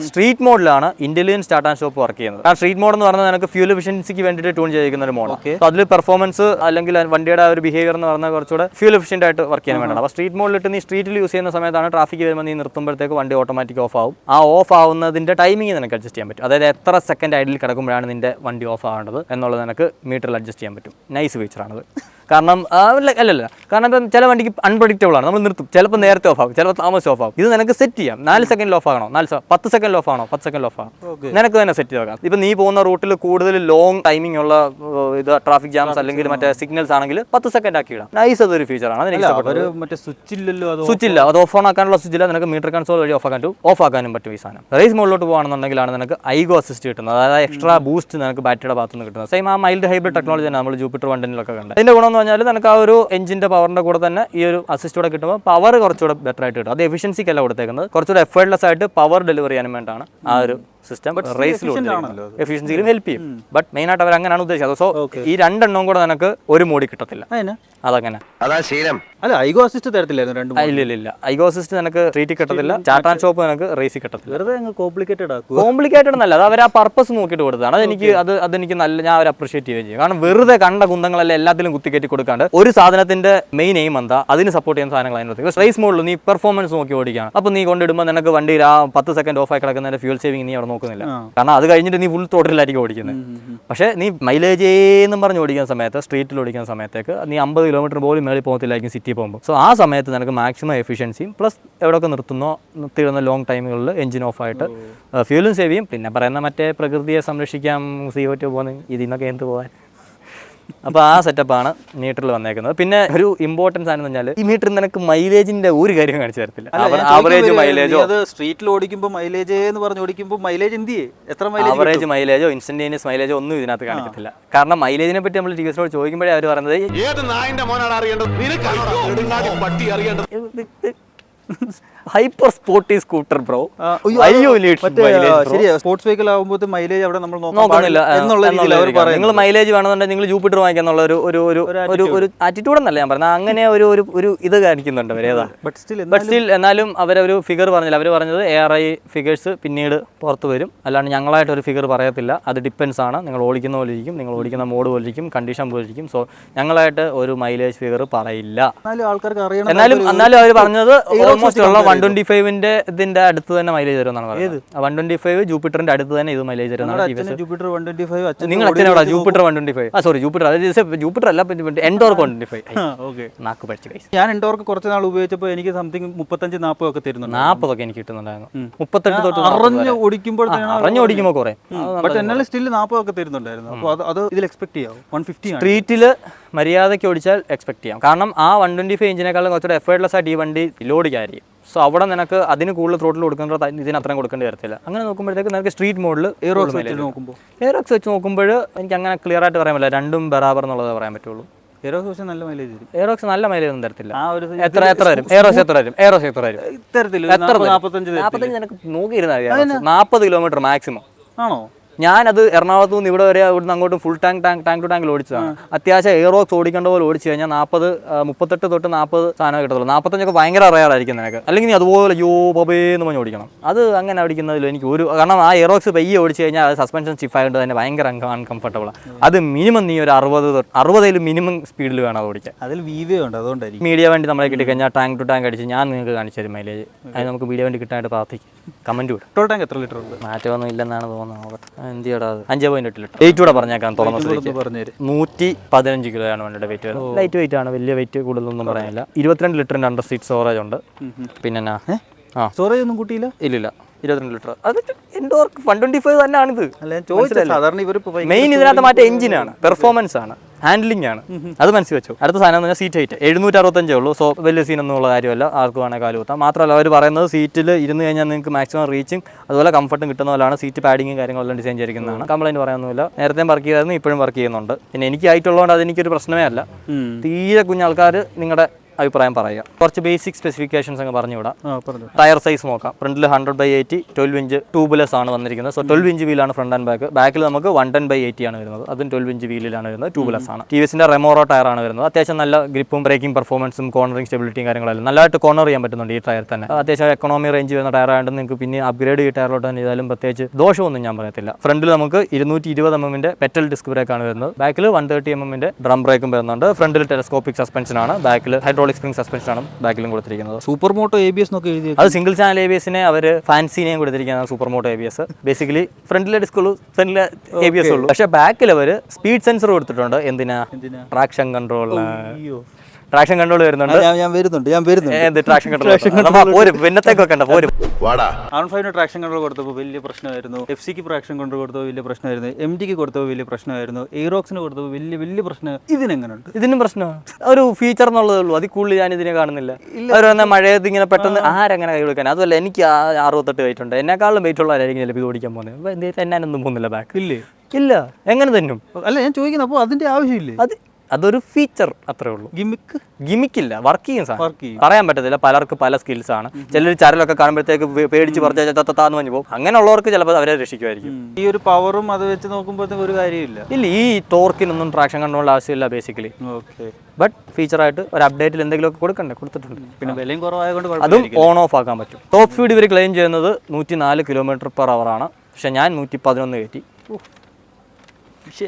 സ്ട്രീറ്റ് മോഡിലാണ് intelligent start and stop work ചെയ്യുന്നത്. ആ സ്ട്രീറ്റ് മോഡ് എന്ന് പറഞ്ഞാൽ നമുക്ക് ഫ്യൂൽ എഫിഷ്യൻസിക്ക് വേണ്ടിയിട്ട് ട്യൂൺ ചെയ്തിരിക്കുന്ന ഒരു മോഡ്. അപ്പോൾ അതിൽ പെർഫോമൻസ് അല്ലെങ്കിൽ വണ്ടിയുടെ ഒരു ബിഹേവിയർ എന്ന് പറഞ്ഞാൽ കുറച്ചുകൂടെ ഫ്യൂൽ എഫിഷ്യന്റ് ആയിട്ട് വർക്ക് ചെയ്യാൻ വേണ്ടിയാണ്. അപ്പോൾ സ്ട്രീറ്റ് മോഡിലിട്ട് നീ സ്ട്രീറ്റിൽ യൂസ് ചെയ്യുന്ന സമയത്താണ് ട്രാഫിക് വരുമ്പോൾ നീ നിർത്തുമ്പോഴത്തേക്ക് വണ്ടി ഓട്ടോമാറ്റിക് ഓഫ് ആവും. ആ ഓഫ് ആവുന്നതിന്റെ ടൈമിംഗ് നിനക്ക് അഡ്ജസ്റ്റ് ചെയ്യാൻ പറ്റും. അതായത് എത്ര സെക്കൻഡ് ഐഡിൽ കിടക്കുമ്പോഴാണ് നിന്റെ വണ്ടി ഓഫ് ആവേണ്ടത് എന്നുള്ളത് നിനക്ക് മീറ്ററിൽ അഡ്ജസ്റ്റ് ചെയ്യാൻ പറ്റും. നൈസ് ഫീച്ചറാണത്. കാരണം അല്ലല്ല, കാരണം ഇപ്പം ചില വണ്ടിക്ക് അൺപ്രഡിക്റ്റബിൾ ആണ്. നമ്മൾ നിർത്തും, ചിലപ്പോൾ നേരത്തെ ഓഫ് ആകും, ചിലപ്പോൾ താമസം ഓഫ് ആകും. ഇത് നിനക്ക് സെറ്റ് ചെയ്യാം. 4 സെക്കൻഡിൽ ഓഫ് ആകണോ, 10 സെക്കൻഡിൽ ഓഫ് ആണോ, 10 സെക്കൻഡിൽ ഓഫ് ആകും. നിനക്ക് തന്നെ സെറ്റ് ചെയ്ത് വെക്കാം. ഇപ്പം നീ പോകുന്ന റൂട്ടിൽ കൂടുതൽ ലോങ് ടൈമിംഗ് ഉള്ള ഇത് ട്രാഫിക് ജാംസ് അല്ലെങ്കിൽ മറ്റേ സിഗ്നൽസ് ആണെങ്കിൽ 10 സെക്കൻഡ് ആക്കി ഇടാം. നൈസ് അതൊരു ഫീച്ചറാണ്. മറ്റേ സ്വിച്ച് ഇല്ല, അത് ഓഫ് ഓൺ ആക്കാനുള്ള സ്വിച്ച് ഇല്ല. നിനക്ക് മീറ്റർ കൺസോൾ വഴി ഓഫ് ആക്കാനും പറ്റും ഈ സാധനം. റേസ് മോഡിലോട്ട് പോകുകയാണെന്നുണ്ടെങ്കിലാണ് നിനക്ക് ഐഗോ അസിസ്റ്റ് കിട്ടുന്നത്. അതായത് എക്സ്ട്രാ ബൂസ്റ്റ് നിനക്ക് ബാറ്ററിയുടെ ഭാഗത്ത് നിന്ന് കിട്ടുന്നത്. സെയിം ആ മൈൽഡ് ഹൈബ്രിഡ് ടെക്നോളജി തന്നെ നമ്മൾ ജൂപ്പിറ്റർ വണ്ടിലൊക്കെ കണ്ടത്. അതിന്റെ ഗുണം എന്ന് പറഞ്ഞാൽ നിനക്ക് ആ ഒരു എഞ്ചിന്റെ പവറിന്റെ കൂടെ തന്നെ ഈ ഒരു അസിസ്റ്റ് കൂടെ കിട്ടുമ്പോൾ പവർ കുറച്ചുകൂടെ ബെറ്റർ ആയിട്ട് കിട്ടും. അത് എഫിഷ്യൻസിക്കല്ല കൊടുത്തേക്കുന്നത്, കുറച്ചുകൂടെ എഫേർട്ട്ലെസ് ആയിട്ട് പവർ ഡെലിവറി ചെയ്യാൻ വേണ്ടിയിട്ടാണ് ആ ഒരു സിസ്റ്റം. റേസിലും എഫിഷ്യൻസിയിലും ഹെൽപ്പ് ചെയ്യും. ബട്ട് മെയിൻ ആയിട്ട് അവർ അങ്ങനെയാണ് ഉദ്ദേശിച്ചത്. സോ ഈ 2 എണ്ണവും കൂടെ നിനക്ക് ഒരു മോഡി കിട്ടത്തില്ല. അതങ്ങനെ ഐഗോ അസിസ്റ്റ് തരത്തില്ലായിരുന്നു. ഇല്ല, ഐഗോ അസിസ്റ്റ് നിനക്ക് സ്ട്രീറ്റിൽ കിട്ടത്തില്ല, ചാർട്ട് ആൻഡ് സ്റ്റോപ്പ് നിനക്ക് റേസിൽ കിട്ടത്തില്ല. വെറുതെ കോംപ്ലിക്കേറ്റഡ് എന്നല്ല, അത് അവർ ആ പർപ്പസ് നോക്കിയിട്ട് കൊടുത്തതാണ്. അതെനിക്ക് നല്ല, ഞാൻ അവർ അപ്രീഷിയേറ്റ് ചെയ്യുകയും ചെയ്യും. കാരണം വെറുതെ കണ്ട കുന്തങ്ങളെല്ലാം എല്ലാത്തിലും കുത്തിക്കയറ്റി കൊടുക്കാണ്ട് ഒരു സാധനത്തിന്റെ മെയിൻ എയിം എന്താ, അതിന് സപ്പോർട്ട് ചെയ്യുന്ന സാധനങ്ങൾ അതിനകത്ത്. റേസ് മോഡിൽ നീ പെർഫോമൻസ് നോക്കി ഓടിക്കുകയാണ്. അപ്പോൾ നീ കൊണ്ടിടുമ്പോൾ നിനക്ക് വണ്ടിയിൽ ആ 10 സെക്കൻഡ് ഓഫ് ആയി കിടക്കുന്നതിന്റെ ഫ്യൂൽ സേവിങ് നീ അവിടെ നോക്കുന്നില്ല. കാരണം അത് കഴിഞ്ഞിട്ട് നീ ഫുൾ ടോട്ടലായിരിക്കും ഓടിക്കുന്നത്. പക്ഷേ നീ മൈലേജ് എന്നും പറഞ്ഞ് ഓടിക്കുന്ന സമയത്ത്, സ്ട്രീറ്റിൽ ഓടിക്കുന്ന സമയത്തേക്ക് നീ 50 കിലോമീറ്റർ പോലും മേളിൽ പോകത്തില്ലായിരിക്കും സിറ്റി പോകുമ്പോൾ. സോ ആ സമയത്ത് നിനക്ക് മാക്സിമം എഫിഷ്യൻസിയും പ്ലസ് എവിടെയൊക്കെ നിർത്തുന്ന ലോങ് ടൈമുകളിൽ എഞ്ചിൻ ഓഫ് ആയിട്ട് ഫ്യൂലും സേവ് ചെയ്യും. പിന്നെ പറയുന്ന മറ്റേ പ്രകൃതിയെ സംരക്ഷിക്കാം, CO2 പോകുന്ന ഇതിൽ നിന്നൊക്കെ എന്ത് പോകാൻ. അപ്പോൾ ആ സെറ്റപ്പാണ് മീറ്ററിൽ വന്നേക്കുന്നത്. പിന്നെ ഒരു ഇമ്പോർട്ടൻസ് ആണെന്ന് പറഞ്ഞാൽ ഈ മീറ്റർ നിനക്ക് മൈലേജിന്റെ ഒരു കാര്യം കാണിച്ചു തരത്തില്ല. ആവറേജ് മൈലേജോ, സ്ട്രീറ്റിൽ ഓടിക്കുമ്പോൾ മൈലേജ് എന്ന് പറഞ്ഞ് ഓടിക്കുമ്പോൾ മൈലേജ് ആവറേജ് മൈലേജോ ഇൻസ്റ്റന്റേനിയസ് മൈലേജോ ഒന്നും ഇതിനകത്ത് കാണിക്കത്തില്ല. കാരണം മൈലേജിനെ പറ്റി നമ്മൾ TVSനോട് ചോദിക്കുമ്പോഴേ അവർ പറയുന്നത് hyper sporty scooter bro. Sports vehicle ആകുമ്പോൾ മൈലേജ് അവിടെ നമ്മൾ നോക്കുന്നില്ല. നിങ്ങൾ മൈലേജ് വേണമെന്നുണ്ടെങ്കിൽ നിങ്ങൾ ജൂപ്പിറ്റർ വാങ്ങിക്കാന്നുള്ള ഒരു ആറ്റിറ്റ്യൂഡ് എന്നല്ല ഞാൻ പറഞ്ഞത്. അങ്ങനെ ഒരു ഇത് കാണിക്കുന്നുണ്ട് അവരേതാ. ബട്ട് സ്റ്റിൽ എന്നാലും അവരൊരു ഫിഗർ പറഞ്ഞില്ല. അവർ പറഞ്ഞത് ARI ഫിഗേഴ്സ് പിന്നീട് പുറത്ത് വരും, അല്ലാണ്ട് ഞങ്ങളായിട്ട് ഒരു ഫിഗർ പറയത്തില്ല. അത് ഡിപ്പെൻസ് ആണ്. നിങ്ങൾ ഓടിക്കുന്ന പോലെ ഇരിക്കും, നിങ്ങൾ ഓടിക്കുന്ന മോഡ് പോലെ ഇരിക്കും, കണ്ടീഷൻ പോലെ ഇരിക്കും. സോ ഞങ്ങളായിട്ട് ഒരു മൈലേജ് ഫിഗർ പറയില്ല. എന്നാലും അവർ പറഞ്ഞത് ഓൾമോസ്റ്റ് ഉള്ള 125ന്റെ ഇതിന്റെ അടുത്ത് തന്നെ മൈലേജ് തരുമെന്നാണ് പറയുന്നത്. 125 ജൂപ്പിറ്ററിന്റെ അടുത്ത് തന്നെ ഇത് മൈലേജ് തരുന്നതാണ്. ജൂപ്പിറ്റർ 125 നിങ്ങൾ അച്ഛനോടാ ജൂപ്പിറ്റർ 125 സോറി ജൂപ്പിറ്റർ ജൂപ്പിറ്റർ അല്ല എൻഡോർക്ക് 125. ഓക്കെ, നാക്ക് പഠിച്ചു കൈസ്. ഞാൻ എൻഡോർക്ക് കുറച്ച് നാൾ ഉപയോഗിച്ചപ്പോൾ എനിക്ക് സംതിങ് 35-40 ഒക്കെ തരുന്നുണ്ട്. 40 ഒക്കെ എനിക്ക് കിട്ടുന്നുണ്ടായിരുന്നു. 38 തൊട്ട് അറിഞ്ഞ് ഓടിക്കുമ്പോൾ ഓടിക്കുമ്പോൾ കുറെ, ബട്ട് എന്നാലും സ്റ്റിൽ 40 ഒക്കെ തരുന്നുണ്ടായിരുന്നു. അപ്പോൾ അത് ഇതിൽ എക്സ്പെക്ട് ചെയ്യാം 150 ആണ്. സ്ട്രീറ്റിൽ മര്യാദയ്ക്ക് ഓടിച്ചാൽ എക്സ്പെക്ട് ചെയ്യാം. കാരണം ആ 125 എഞ്ചിനേക്കാളും കുറച്ചുകൂടെ എഫേർട്ട്ലെസ് ആയിട്ട് ഈ വണ്ടി ലോഡിക്കായിരിക്കും. സോ അവിടെ നിനക്ക് അതിന് കൂടുതൽ ത്രോട്ടിൽ കൊടുക്കേണ്ട ഇതിന് അത്രയും കൊടുക്കേണ്ടി വരത്തില്ല. അങ്ങനെ നോക്കുമ്പോഴത്തേക്ക് നിനക്ക് സ്ട്രീറ്റ് മോഡിൽ എയറോക്സ് വെച്ച് നോക്കുമ്പോൾ എനിക്ക് അങ്ങനെ ക്ലിയർ ആയിട്ട് പറയാൻ പറ്റില്ല. രണ്ടും ബറാബർ എന്നുള്ളത് പറയാൻ പറ്റുള്ളൂ. എയറോക്സ് നല്ല മൈലേജ് തരും. എയറോക്സ് നല്ല മൈലേജ് ഒന്നും തരത്തില്ല. എത്ര വരും എയറോക്സ് എത്ര വരും? എയറോക്സ് എത്ര വരും? 45 നിനക്ക് നോക്കിയിരുന്നാൽ 40 കിലോമീറ്റർ മാക്സിമം ആണോ? ഞാനത് എറണാകുളത്ത് നിന്ന് ഇവിടെ വരെ ഇവിടുന്ന് അങ്ങോട്ടും ഫുൾ ടാങ്ക് ടു ടാങ്കിൽ ഓടിച്ചതാണ്. അത്യാവശ്യം എയറോക്സ് ഓടിക്കേണ്ട പോലെ ഓടിച്ചു കഴിഞ്ഞാൽ 38 തൊട്ട് 40 സാധനം കിട്ടത്തുള്ളൂ. 45 ഭയങ്കര റയറായിരിക്കും നിനക്ക്. അല്ലെങ്കിൽ നീ അതുപോലെ യോബേന്ന് പറഞ്ഞ് ഓടിക്കണം. അത് അങ്ങനെ ഓടിക്കുന്നതിൽ എനിക്ക് കാരണം ആ എയറോക്സ് പയ്യെ ഓടിച്ചു കഴിഞ്ഞാൽ അത് സസ്പെൻഷൻ സ്റ്റിഫ് ആയതുകൊണ്ട് തന്നെ ഭയങ്കര അൺകംഫർട്ടബിളാണ്. അത് മിനിമം നീ ഒരു 60 മിനിമം സ്പീഡിൽ വേണം അത് ഓടിക്കാൻ. അതിൽ വീവേ ഉണ്ട്, അതുകൊണ്ടായിരിക്കും. മീഡിയ വണ്ടി നമ്മളെ കിട്ടിക്കഴിഞ്ഞാൽ ടാങ്ക് ടു ടാങ്ക് അടിച്ച് ഞാൻ നിങ്ങൾക്ക് കാണിച്ചു തരും മൈലേജ്. അത് നമുക്ക് മീഡിയ വണ്ടി കിട്ടാനായിട്ട് പ്രാർത്ഥിക്കും. കമന്റ് വിടും. പെട്രോൾ ടാങ്ക് എത്ര ലിറ്റർ ഉണ്ട്? മാറ്റമൊന്നും ഇല്ലെന്നാണ് തോന്നുന്നത്. എന്തിയാടാ 5.8 ലിറ്റർ. വെയിറ്റ് കൂടെ പറഞ്ഞേക്കാം തുറന്ന 115 കിലോയാണ് വണ്ടിയുടെ വെയിറ്റ് വരുന്നത്. ലൈറ്റ് വെയിറ്റ് ആണ്, വലിയ വെയിറ്റ് കൂടുതലൊന്നും പറയാനില്ല. 22 ലിറ്ററിന്റെ അണ്ടർ സീറ്റ് സ്റ്റോറേജ് ഉണ്ട്. പിന്നെ സ്റ്റോറേജ് ഒന്നും കൂട്ടിയില്ല? ഇല്ല 22 ലിറ്റർ. അത് എൻഡോർക്ക് 125 തന്നെയാണിത്. മെയിൻ ഇതിനകത്ത് മറ്റേ എഞ്ചിനാണ്, പെർഫോമൻസ് ആണ്, ഹാൻഡ്ലിംഗ് ആണ്. അത് മനസ്സിൽ വെച്ചു. അടുത്ത സാധനം എന്ന് പറഞ്ഞാൽ സീറ്റ് ഹൈറ്റ് 765 ഉള്ളൂ. സോ വലിയ സീനൊന്നും ഉള്ള കാര്യമല്ല, ആർക്ക് വേണേൽ കാല് കുത്താം. മാത്രമല്ല അവർ പറയുന്നത് സീറ്റിൽ ഇരുന്ന് കഴിഞ്ഞാൽ നിങ്ങൾക്ക് മാക്സിമം റീച്ചിങ് അതുപോലെ കംഫർട്ടും കിട്ടുന്ന പോലെയാണ് സീറ്റ് പാഡിങ്ങും കാര്യങ്ങളെല്ലാം ഡിസൈൻ ചെയ്തിരിക്കുന്നതാണ്. കംപ്ലൈൻറ്റ് പറയാനൊന്നുമില്ല. നേരത്തെ വർക്ക് ചെയ്തായിരുന്നു, ഇപ്പോഴും വർക്ക് ചെയ്യുന്നുണ്ട്. പിന്നെ എനിക്ക് ഹൈറ്റുള്ളതുകൊണ്ട് അതെനിക്കൊരു പ്രശ്നമേ അല്ല. തീരെ കുഞ്ഞാൾക്കാർ നിങ്ങളുടെ അഭിപ്രായം പറയുക. കുറച്ച് ബേസിക് സ്പെസിഫിക്കേഷൻസ് അങ്ങ് പറഞ്ഞുവിടാം. ടയർ സൈസ് നോക്കാം. ഫ്രണ്ടിൽ 100/80 12 ഇഞ്ച് ട്യൂബ്ലെസ് ആണ് വന്നിരിക്കുന്നത്. സോ 12 ഇഞ്ച് വീലാണ് ഫ്രണ്ട് ആൻഡ് ബാക്ക്. ബാക്കിൽ നമുക്ക് 110/80 ആണ് വരുന്നത്. അതും 12 ഇഞ്ച് വീലിലാണ് വരുന്നത്. ട്യൂബ്ലെസ് ആണ്. TVSന്റെ റെമോറോ ടയർ ആണ് വരുന്നത്. അത്യാവശ്യം നല്ല ഗ്രിപ്പും ബ്രേക്കിംഗ് പെർഫോമൻസും കോർണറിംഗ് സ്റ്റെബിലിറ്റിയും കാര്യങ്ങളെല്ലാം നല്ലതായിട്ട് കോർണർ ചെയ്യാൻ പറ്റുന്നുണ്ട് ഈ ടയർ തന്നെ. അത്യാവശ്യം എക്കണോമി റേഞ്ച് വരുന്ന ടയർ ആയതുകൊണ്ട് നിങ്ങൾക്ക് പിന്നെ അപ്ഗ്രേഡ് ഈ ടയറിലോട്ട് തന്നെ ചെയ്താലും പ്രത്യേകിച്ച് ദോഷമൊന്നും ഞാൻ പറയത്തില്ല. ഫ്രണ്ടിൽ നമുക്ക് 220 mm പെറ്റൽ ഡിസ്ക് ബ്രേക്ക് ആണ് വരുന്നത്. ബാക്കിൽ 130 mm ഡ്രം ബ്രേക്കും വരുന്നുണ്ട്. ഫ്രണ്ടിൽ ടെലസ്കോപ്പിക് സസ്പെൻഷൻ ആണ്. ബാക്കിൽ ഹൈഡ്രോളിക് സ്പ്രിംഗ് സസ്പെൻഷൻ ആണ് ബാക്കിലും കൊടുത്തിരിക്കുന്നത്. സൂപ്പർ മോട്ടോ ABS എന്നൊക്കെ എഴുതി. അത് സിംഗിൾ ചാനൽ ABSനെ അവർ ഫാൻസിനെയും കൊടുത്തിരിക്കുന്നത് സൂപ്പർ മോട്ടോ ABS. ബേസിക്കലി ഫ്രണ്ടിലെ ഡിസ്ക് ഉള്ളൂ, ഫ്രണ്ടിലെ ABS ഉള്ളൂ. പക്ഷേ ബാക്കിൽ അവർ സ്പീഡ് സെൻസർ കൊടുത്തിട്ടുണ്ട്. എന്തിനാ? ട്രാക്ഷൻ കൺട്രോൾ വരുന്നുണ്ട്. ഞാൻ വരുന്നുണ്ട്. ട്രാക്ഷൻ കൺട്രോൾ പിന്നത്തേക്കൊക്കെ R15 ട്രാക്ഷൻ കൺട്രോൾ കൊടുത്തപ്പോൾ വലിയ പ്രശ്നമായിരുന്നു. FCക്ക് ട്രാക്ഷൻ കൺട്രോൾ കൊടുത്തപ്പോൾ വലിയ പ്രശ്നമായിരുന്നു. MTക്ക് കൊടുത്തപ്പോൾ വലിയ പ്രശ്നമായിരുന്നു. എയ്റോക്സിന് കൊടുത്തപ്പോൾ വലിയ പ്രശ്നം. ഇതിനെങ്ങനെയുണ്ട്? ഇതിനും പ്രശ്നമാണ്. ഒരു ഫീച്ചർ എന്നുള്ളതേ ഉള്ളൂ. അതിൽ കൂടുതൽ ഞാൻ ഇതിനെ കാണുന്നില്ല. അവർ വന്നാൽ മഴയത്ത് ഇങ്ങനെ പെട്ടെന്ന് ആരെങ്ങനെ കൈ കൊടുക്കാൻ. അതുമല്ല എനിക്ക് 68 വെയിറ്റ് ഉണ്ട്. എന്നെക്കാളും വെയിറ്റ് ഉള്ളവരായിരിക്കും ചിലപ്പോൾ ഇത് ഓടിക്കാൻ പോകുന്നത്. എന്നാനൊന്നും പോകുന്നില്ല ബാക്ക്. ഇല്ല എങ്ങനെ തന്നും. അല്ല ഞാൻ ചോദിക്കുന്നത്, അപ്പോൾ അതിന്റെ ആവശ്യമില്ലേ? അതൊരു ഫീച്ചർ അത്രേ ഉള്ളൂ. ഗിമിക്കില്ല, വർക്ക് ചെയ്യും സാധനം. പറയാൻ പറ്റത്തില്ല. പലർക്ക് പല സ്കിൽസ് ആണ്. ചിലർ ചരലൊക്കെ കാണുമ്പോഴത്തേക്ക് പേടിച്ച് പറിച്ചാന്ന് പറഞ്ഞു പോകും. അങ്ങനെയുള്ളവർക്ക് ചിലപ്പോൾ അവരെ രക്ഷിക്കുമായിരിക്കും. ഈ ഒരു പവറും അത് വെച്ച് നോക്കുമ്പോഴത്തേക്ക് ഒരു കാര്യമില്ല. ഇല്ല, ഈ ടോർക്കിനൊന്നും ട്രാക്ഷൻ കൺട്രോൾ ആവശ്യമില്ല ബേസിക്കലി. ബട്ട് ഫീച്ചറായിട്ട് ഒരു അപ്ഡേറ്റിൽ എന്തെങ്കിലുമൊക്കെ കൊടുത്തിട്ടുണ്ട്. പിന്നെ വിലയും കുറവായതുകൊണ്ട് അതും ഓൺ ഓഫ് ആക്കാൻ പറ്റും. ടോപ്പ് സ്പീഡ് ഇവർ ക്ലെയിം ചെയ്യുന്നത് 104 km/h ആണ്. പക്ഷെ ഞാൻ 111 കയറ്റി.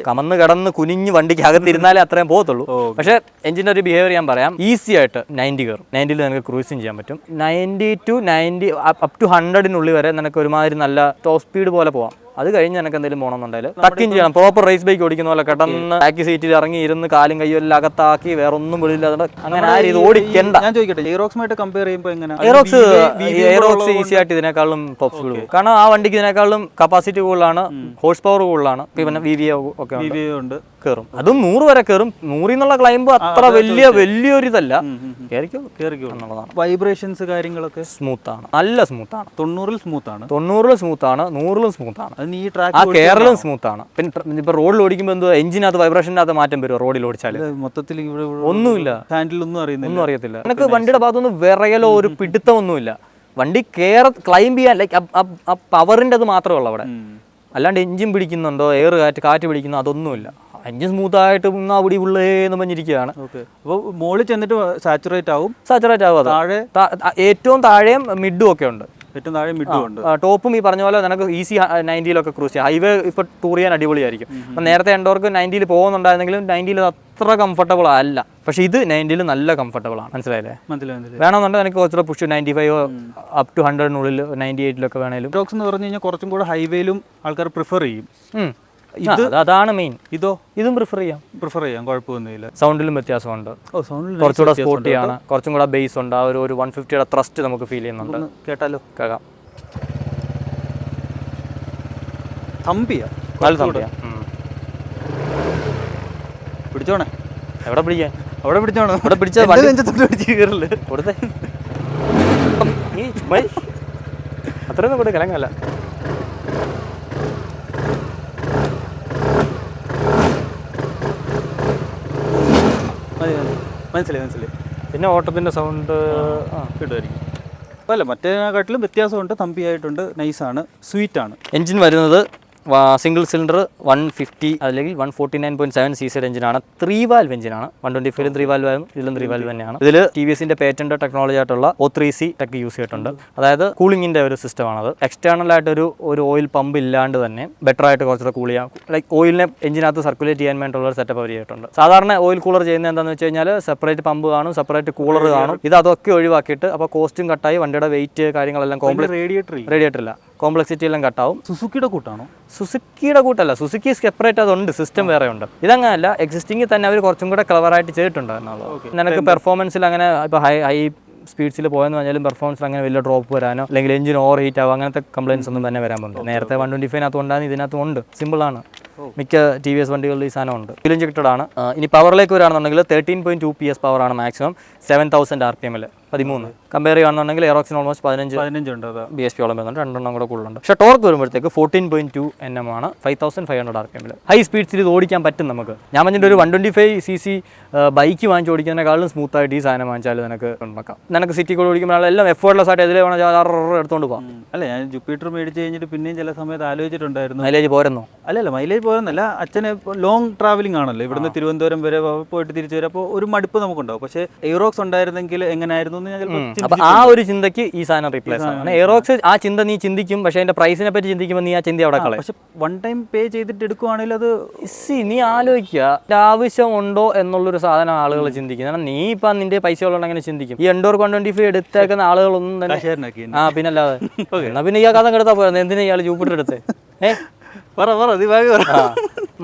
കമന്ന് കിടന്ന് കുനിഞ്ഞ് വണ്ടിക്ക് അകത്തിരുന്നാലേ അത്രയും പോകത്തുള്ളൂ. പക്ഷേ എഞ്ചിൻ്റെ ഒരു ബിഹേവിയർ ഞാൻ പറയാം. ഈസി ആയിട്ട് 90 കയറും. 90ൽ നിനക്ക് ക്രൂസിങ് ചെയ്യാൻ പറ്റും. 90 to 90 അപ് ടു 100 വരെ നിനക്ക് ഒരുമാതിരി നല്ല ടോപ്പ് സ്പീഡ് പോലെ പോവാം. അത് കഴിഞ്ഞ് എനിക്ക് എന്തെങ്കിലും പോകണമെന്നുണ്ടെങ്കിൽ ടക്കിങ് ചെയ്യണം. പ്രോപ്പർ റേസ് ബൈക്ക് ഓടിക്കുന്ന പോലെ കിടന്ന് ബാക്കി സീറ്റിൽ ഇറങ്ങി ഇരുന്ന് കാലും കയ്യും എല്ലാം അകത്താക്കി വേറെ ഒന്നും വെളിയില്ലാതെ അങ്ങനെ ആ രീതി ഓടിക്കണ്ട. ഞാൻ ചോദിക്കട്ടെ, എയ്റോക്സുമായിട്ട് കമ്പയർ ചെയ്യുമ്പോൾ എങ്ങനെ? എയ്റോക്സ് ഈസി ആയിട്ട് ഇതിനേക്കാളും ടോപ്പ് സ്പീഡ് പോകും. കാരണം ആ വണ്ടിക്ക് ഇതിനേക്കാളും കപ്പാസിറ്റി കൂടുതലാണ്, ഹോഴ്സ് പവർ കൂടുതലാണ്. പിന്നെ VVA ഒക്കെ ഉണ്ട്, കയറും. അതും 100 വരെ കയറും. 100 എന്നുള്ള ക്ലൈംബ് അത്ര വലിയൊരു ഇതല്ല. കേറിക്കോ എന്നുള്ളതാണ്. വൈബ്രേഷൻസ് കാര്യങ്ങളൊക്കെ സ്മൂത്ത് ആണ്, നല്ല സ്മൂത്ത് ആണ്. 90-ൽ സ്മൂത്ത് ആണ്, 100-ൽ സ്മൂത്ത് ആണ്, 100-ലും സ്മൂത്ത് ആണ്. ആ കേരളം സ്മൂത്ത് ആണ്. പിന്നെ ഇപ്പൊ റോഡിൽ ഓടിക്കുമ്പോൾ എന്തോ എഞ്ചിനകത്ത് വൈബ്രേഷനകത്ത് മാറ്റം വരും. റോഡിൽ ഓടിച്ചാൽ മൊത്തത്തിൽ ഒന്നുമില്ല, ഹാൻഡിൽ ഒന്നും അറിയത്തില്ല. എനിക്ക് വണ്ടിയുടെ ഭാഗത്തൊന്നും വിറയലോ ഒരു പിടുത്തമൊന്നുമില്ല. വണ്ടി ക്ലൈംബ് ചെയ്യാൻ ലൈക്ക് ആ പവറിൻ്റെ അത് മാത്രമേ ഉള്ളൂ അവിടെ. അല്ലാണ്ട് എഞ്ചിൻ പിടിക്കുന്നുണ്ടോ എയർ കാറ്റ് പിടിക്കുന്നോ അതൊന്നുമില്ല. എഞ്ചിൻ സ്മൂത്ത് ആയിട്ട് പൊടി ഉള്ളേന്ന് പറഞ്ഞിരിക്കുകയാണ്. അപ്പോൾ മുകളിൽ ചെന്നിട്ട് സാച്ചുറേറ്റ് ആവും. അത് ഏറ്റവും താഴെയും മിഡും ഒക്കെ ഉണ്ട്. ഏറ്റവും താഴെ മിഡും ഉണ്ട്. ടോപ്പും ഈ പറഞ്ഞ പോലെ നിനക്ക് ഈസി 90-ലൊക്കെ ക്രൂസ് ചെയ്യാം. ഹൈവേ ഇപ്പോൾ ടൂർ ചെയ്യാൻ അടിപൊളിയായിരിക്കും. അപ്പം നേരത്തെ എൻഡോർക്ക് 90-ൽ പോകുന്നുണ്ടായിരുന്നെങ്കിലും 90-ൽ അത്ര കംഫർട്ടബിൾ അല്ല. പക്ഷേ ഇത് 90-ൽ നല്ല കംഫർട്ടബിൾ ആണ്. മനസ്സിലായില്ലേ? വേണമെന്നുണ്ടെങ്കിൽ എനിക്ക് കുറച്ചുകൂടെ പുഷ് 95 അപ് ടു 100-നുള്ളിൽ 98-ലൊക്കെ വേണേലും. എയറോക്സ് എന്ന് പറഞ്ഞു കഴിഞ്ഞാൽ കുറച്ചും കൂടെ ഹൈവേയിലും ആൾക്കാർ പ്രിഫർ ചെയ്യും. അതാണ് മെയിൻ. ഇതും പ്രിഫർ ചെയ്യാം, കുഴപ്പമൊന്നുമില്ല. സൗണ്ടിലും വ്യത്യാസമുണ്ട്. കുറച്ചുകൂടെ സ്പോർട്ടിയാണ്, കുറച്ചും കൂടെ ബേസ് ഉണ്ട്. ഒരു 150-യുടെ ത്രസ്റ്റ് നമുക്ക് ഫീൽ ചെയ്യുന്നുണ്ട്. കേട്ടാലോ? കേൾക്കാം. തമ്പിയാ, നല്ല തമ്പിയാ. പിടിച്ചോണേ. എവിടെ പിടിക്കാൻ? അവിടെ പിടിച്ചോണോ? ഇവിടെ പിടിച്ച കൊടുത്തേ. അത്രയൊന്നും കൂടെ കിളങ്ങല്ല. മനസ്സിലായി. പിന്നെ ഓട്ടത്തിന്റെ സൗണ്ട് കിട്ടുമായിരിക്കും. അല്ല, മറ്റേതിനെക്കാട്ടിലും വ്യത്യാസമുണ്ട്. തമ്പിയായിട്ടുണ്ട്, നൈസാണ്, സ്വീറ്റാണ്. എൻജിൻ വരുന്നത് സിംഗിൾ സിലിണ്ടർ 150 അല്ലെങ്കിൽ 149.7 cc എഞ്ചിനാണ്. 3 വാൽവ് എഞ്ചിനാണ്. 125-ലും 3 വാൽവ് ആയിരുന്നു, ഇതിലും 3 വാൽവ് തന്നെയാണ്. ഇതിൽ TVSന്റെ പേറ്റന്റ് ടെക്നോളജി ആയിട്ടുള്ള O3C ടെക് യൂസ് ചെയ്തിട്ടുണ്ട്. അതായത് കൂളിങ്ങിന്റെ ഒരു സിസ്റ്റമാണത്. എക്സ്റ്റേണൽ ആയിട്ട് ഒരു ഓയിൽ പമ്പ് ഇല്ലാണ്ട് തന്നെ ബെറ്റർ ആയിട്ട് കുറച്ചുകൂടെ കൂൾ ചെയ്യാം. ലൈക്ക് ഓയിലിനെ എഞ്ചിനകത്ത് സർക്കുലേറ്റ് ചെയ്യാൻ വേണ്ടിയുള്ള ഒരു സെറ്റപ്പ് അവർ ചെയ്തിട്ടുണ്ട്. സാധാരണ ഓയിൽ കൂളർ ചെയ്യുന്നത് എന്താണെന്ന് വെച്ച് കഴിഞ്ഞാൽ സെപ്പറേറ്റ് പമ്പ് കാണും, സെപ്പറേറ്റ് കൂളർ കാണും. അതൊക്കെ ഒഴിവാക്കിയിട്ട് അപ്പോൾ കോസ്റ്റും കട്ടായി, വണ്ടിയുടെ വെയിറ്റ് കാര്യങ്ങളെല്ലാം റേഡിയേറ്റർ ഇല്ല, കോംപ്ലക്സിറ്റി എല്ലാം കട്ടാവും. സുസുക്കിയുടെ കൂട്ടാണോ? സുസുക്കിയുടെ കൂട്ടല്ല, സുസുക്കി സെപ്പറേറ്റ് അതുണ്ട്, സിസ്റ്റം വേറെ ഉണ്ട്. ഇതങ്ങനല്ല, എക്സിസ്റ്റിംഗിൽ തന്നെ അവർ കുറച്ചും കൂടെ ക്ലവറായിട്ട് ചെയ്തിട്ടുണ്ട് എന്നുള്ളത്. നിനക്ക് പെർഫോമൻസിൽ അങ്ങനെ ഇപ്പോൾ ഹൈ സ്പീഡ്സിൽ പോയെന്ന് പറഞ്ഞാലും പെർഫോമൻസിൽ അങ്ങനെ വലിയ ഡ്രോപ്പ് വരാനോ അല്ലെങ്കിൽ എഞ്ചിൻ ഓവർ ഹീറ്റ് ആവുക അങ്ങനത്തെ കംപ്ലയിൻസ് ഒന്നും തന്നെ വരാൻ പോകുന്നത്. നേരത്തെ 125-നകത്ത് ഉണ്ടാകുന്ന ഇതിനകത്തും ഉണ്ട്. സിമ്പിളാണ്. മിക്ക TVS വണ്ടികളിൽ ഈ സാധനം ഉണ്ട്. ഫ്യൂൽ ഇഞ്ചക്റ്റഡ് ആണ്. ഇനി പവറിലേക്ക് വരികയാണെന്നുണ്ടെങ്കിൽ 13.2 PS പവറാണ് മാക്സിമം. 7000 RPM 13. കമ്പയർ ചെയ്യുകയാണെന്നുണ്ടെങ്കിൽ എയറോക്സിന് ഓൾമോസ്റ്റ് 15 ഉണ്ട്. BSP ഓളം വരുന്നുണ്ട്, 2 കൂടെ കൂടുതലുണ്ട്. പക്ഷേ ടോർക്ക് വരുമ്പോഴത്തേക്ക് 14.2 Nm ആണ്. 5500 RPM. ഹൈ സ്പീഡ്സിൽ ഇത് ഓടിക്കാൻ പറ്റും നമുക്ക്. ഞാൻ പറഞ്ഞിട്ട് ഒരു 125cc ബൈക്ക് വാങ്ങിച്ച് ഓടിക്കുന്നതിനേക്കാളും സ്മൂത്തായിട്ട് ഈ സാധനം വാങ്ങിച്ചാൽ നിനക്ക് ഉണ്ടാക്കാം. നിനക്ക് സിറ്റി കൂടെ ഓടിക്കുമ്പോൾ എല്ലാം എഫേർട്ട്ലെസ് ആയിട്ട് ഇതിലെ വേണം എടുത്തുകൊണ്ട് പോകാം. അല്ല, ഞാൻ ജുപ്പിറ്റർ മേടിച്ച് കഴിഞ്ഞിട്ട് പിന്നെയും ചില സമയത്ത് ആലോചിച്ചിട്ടുണ്ടായിരുന്നു. മൈലേജ് പോരെന്നോ? അല്ലല്ല, മൈലേജ് പോയെന്നല്ല. അച്ഛന് ലോങ് ട്രാവലിംഗ് ആണല്ലോ, ഇവിടുന്ന് തിരുവനന്തപുരം വരെ പോയിട്ട് തിരിച്ചു വരെ. അപ്പോൾ ഒരു മടുപ്പ് നമുക്കുണ്ടാവും. പക്ഷേ എയറോക്സ് ഉണ്ടായിരുന്നെങ്കിൽ എങ്ങനെയായിരുന്നു എന്ന് ഞാൻ ചിലപ്പോൾ ആ ഒരു ചിന്തയ്ക്ക് ഈ സാധനം റീപ്ലേസ് ആണ്. എയറോക്സ് ആ ചിന്ത നീ ചിന്തിക്കും, പക്ഷേ അതിന്റെ പ്രൈസിനെ പറ്റി ചിന്തിക്കുമ്പോൾ നീ ആ ചിന്ത അവിടെ കളയും. പക്ഷെ വൺ ടൈം പേ ചെയ്തിട്ട് എടുക്കുവാണെങ്കിൽ അത് നീ ആലോചിക്കുക, ആവശ്യമുണ്ടോ എന്നുള്ളൊരു സാധനം ആളുകൾ ചിന്തിക്കും. കാരണം നീ ഇപ്പം നിന്റെ പൈസ ഉള്ളതെങ്ങനെ ചിന്തിക്കും? ഈ എൻഡോർ 125 എടുത്തേക്കുന്ന ആളുകളൊന്നും തന്നെ പിന്നല്ലാതെ എന്നാ പിന്നെ ഈ കഥ എടുത്താൽ പോയത് എന്തിനാ ഇയാൾ ജൂപ്പിറ്റർ എടുത്ത്?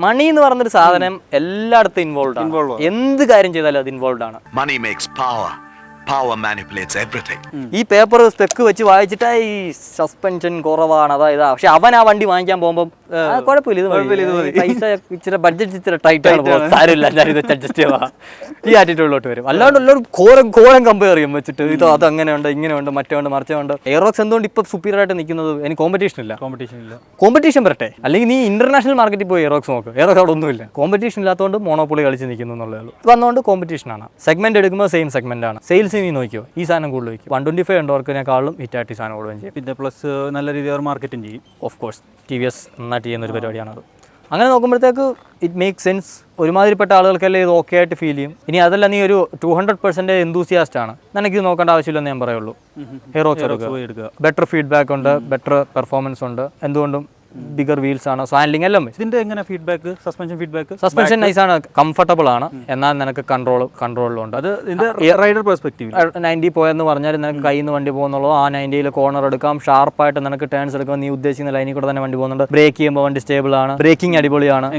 മണി എന്ന് പറഞ്ഞൊരു സാധനം എല്ലായിടത്തും ഇൻവോൾവ് ആണ്. എന്ത് കാര്യം ചെയ്താലും അത് ഇൻവോൾവ് ആണ്. Money makes power. Power manipulates everything. ഈ പേപ്പർ സ്പെക്ക് വെച്ച് വായിച്ചിട്ട് ഈ സസ്പെൻഷൻ കുറവാണ് അതായത്. പക്ഷെ അവൻ ആ വണ്ടി വാങ്ങിക്കാൻ പോകുമ്പോൾ കുഴപ്പമില്ല, ഇത് പൈസ ഇച്ചിരി ബഡ്ജറ്റ് ഇച്ചിരി ടൈറ്റ് ആണ്, സാരമില്ല ഞാൻ ഇത് അഡ്ജസ്റ്റ് ചെയ്യാം, ഈ ആറ്റിറ്റ്യൂഡിലോട്ട് വരും. അല്ലാണ്ട് എല്ലാവരും ഘോരം കമ്പയർ ചെയ്യും വെച്ചിട്ട് ഇത് അത് അങ്ങനെയുണ്ട് ഇങ്ങനെയുണ്ട് മറ്റേണ്ട് മറിച്ചുണ്ട്. എയറോക്സ് എന്തുകൊണ്ട് ഇപ്പം സുപ്പീരിയർ ആയിട്ട് നിൽക്കുന്നത്? എനിക്ക് കോമ്പറ്റീഷൻ ഇല്ല. കോമ്പറ്റീഷൻ വരട്ടെ, അല്ലെങ്കിൽ നീ ഇന്റർനാഷണൽ മാർക്കറ്റിൽ പോയി എയറോക്സ് നോക്ക്, എയറോക്സ് അവിടെ ഒന്നുമില്ല. കോമ്പറ്റീഷൻ ഇല്ലാത്തതുകൊണ്ട് മോണോപ്പൊളി കളിച്ച് നിൽക്കുന്നു എന്നുള്ളത് വന്നുകൊണ്ട് കോമ്പറ്റീഷനാണ്. സെഗ്മെന്റ് എടുക്കുമ്പോൾ സെയിം സെഗ്മെന്റ് ആണ്. സെയിൽസ് നീ നോക്കിയോ, ഈ സാധനം കൂടുതൽ വയ്ക്കും. 125 എൻഡോർക്കിനേക്കാളും ഹിറ്റായിട്ട് ഈ സാധനം ഓടുകയും ചെയ്യും. പിന്നെ പ്ലസ് നല്ല രീതിയിൽ മാർക്കറ്റും ചെയ്യും. ഓഫ് കോഴ്സ് TVS നന്നായിട്ട് ചെയ്യുന്ന ഒരു പരിപാടിയാണത്. അങ്ങനെ നോക്കുമ്പോഴത്തേക്ക് ഇറ്റ് മേക്ക് സെൻസ്. ഒരുമാതിരിപ്പെട്ട ആളുകൾക്കെല്ലാം ഇത് ഓക്കെ ആയിട്ട് ഫീൽ ചെയ്യും. ഇനി അതല്ല നീ ഒരു 200% എന്തൂസിയാസ്റ്റ് ആണ്, നിനക്ക് ഇത് നോക്കേണ്ട ആവശ്യമില്ലെന്ന് ഞാൻ പറയുള്ളൂ. എയറോക്സ് എടുക്കുക. ബെറ്റർ ഫീഡ്ബാക്ക് ഉണ്ട്, ബെറ്റർ പെർഫോമൻസ് ഉണ്ട്. എന്തുകൊണ്ടും ബിഗർ വീൽസ് ആണ്, ഹാൻഡ്ലിംഗ് എല്ലാം. ഇതിന്റെ എങ്ങനെ ഫീഡ്ബാക്ക്? സസ്പെൻഷൻ നൈസ് ആണ്, കംഫർട്ടബിൾ ആണ്, എന്നാൽ നിനക്ക് കൺട്രോളിലുണ്ട്. അത് റൈഡർ പെർസ്പെക്റ്റീവ് 90 പോയെന്ന് പറഞ്ഞാൽ നിനക്ക് കയ്യിൽ നിന്ന് വണ്ടി പോകുന്നുള്ളൂ. ആ 90-ൽ കോർണർ എടുക്കാം, ഷാർപ്പായിട്ട് നിനക്ക് ടേൺസ് എടുക്കാം, നീ ഉദ്ദേശിക്കുന്ന ലൈനിൽ കൂടെ തന്നെ വണ്ടി പോകുന്നുണ്ട്. ബ്രേക്ക് ചെയ്യുമ്പോൾ വണ്ടി സ്റ്റേബിൾ ആണ്, ബ്രേക്കിംഗ് അടിപൊളിയാണ്,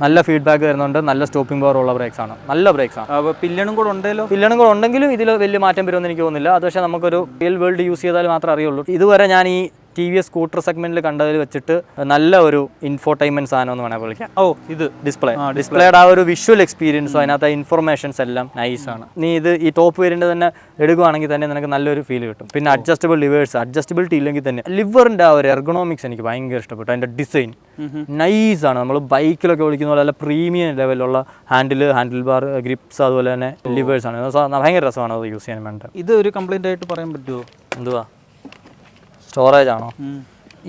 നല്ല ഫീഡ്ബാക്ക് വരുന്നുണ്ട്, നല്ല സ്റ്റോപ്പിംഗ് പവർ ഉള്ള ബ്രേക്സ് ആണ്, നല്ല ബ്രേക്സ് ആണ്. പില്ലണും കൂടെ ഉണ്ടല്ലോ. പില്ലണും കൂടെ ഉണ്ടെങ്കിലും ഇതിൽ വലിയ മാറ്റം വരുമെന്ന് എനിക്ക് തോന്നുന്നില്ല. അത് പക്ഷേ നമുക്കൊരു റിയൽ വേൾഡ് യൂസ് ചെയ്താൽ മാത്രമേ അറിയുള്ളൂ. ഇതുവരെ ഞാൻ ഈ TVS സ്കൂട്ടർ സെഗ്മെന്റിൽ കണ്ടതിൽ വെച്ചിട്ട് നല്ല ഒരു ഇൻഫോർടൈൻമെന്റ് സാധനം എന്ന് വേണമെങ്കിൽ വിളിക്കാം. ഇത് ഡിസ്പ്ലേയുടെ ആ ഒരു വിഷ്വൽ എക്സ്പീരിയൻസും അതിനകത്ത് ഇൻഫർമേഷൻസ് എല്ലാം നൈസ് ആണ്. നീ ഈ ടോപ്പ് വേരിയന്റ് തന്നെ എടുക്കുകയാണെങ്കിൽ തന്നെ നിനക്ക് നല്ലൊരു ഫീൽ കിട്ടും. പിന്നെ അഡ്ജസ്റ്റബിൾ ലിവേഴ്സ്, അഡ്ജസ്റ്റബിലിറ്റി ഇല്ലെങ്കിൽ തന്നെ ലിവറിന്റെ ആ ഒരു എർഗണോമിക്സ് എനിക്ക് ഭയങ്കര ഇഷ്ടപ്പെട്ടു. അതിന്റെ ഡിസൈൻ നൈസ് ആണ്. നമ്മൾ ബൈക്കിലൊക്കെ വിളിക്കുന്ന പോലെ നല്ല പ്രീമിയം ലെവലുള്ള ഹാൻഡിൽ ബാർ, ഗ്രിപ്സ്, അതുപോലെ തന്നെ ലിവേഴ്സ് ആണ്. ഭയങ്കര രസമാണ് അത് യൂസ് ചെയ്യാൻ വേണ്ടി. ഇത് ഒരു കംപ്ലൈന്റ് ആയിട്ട് പറയാൻ പറ്റുമോ? എന്തുവാ, സ്റ്റോറേജ് ആണോ?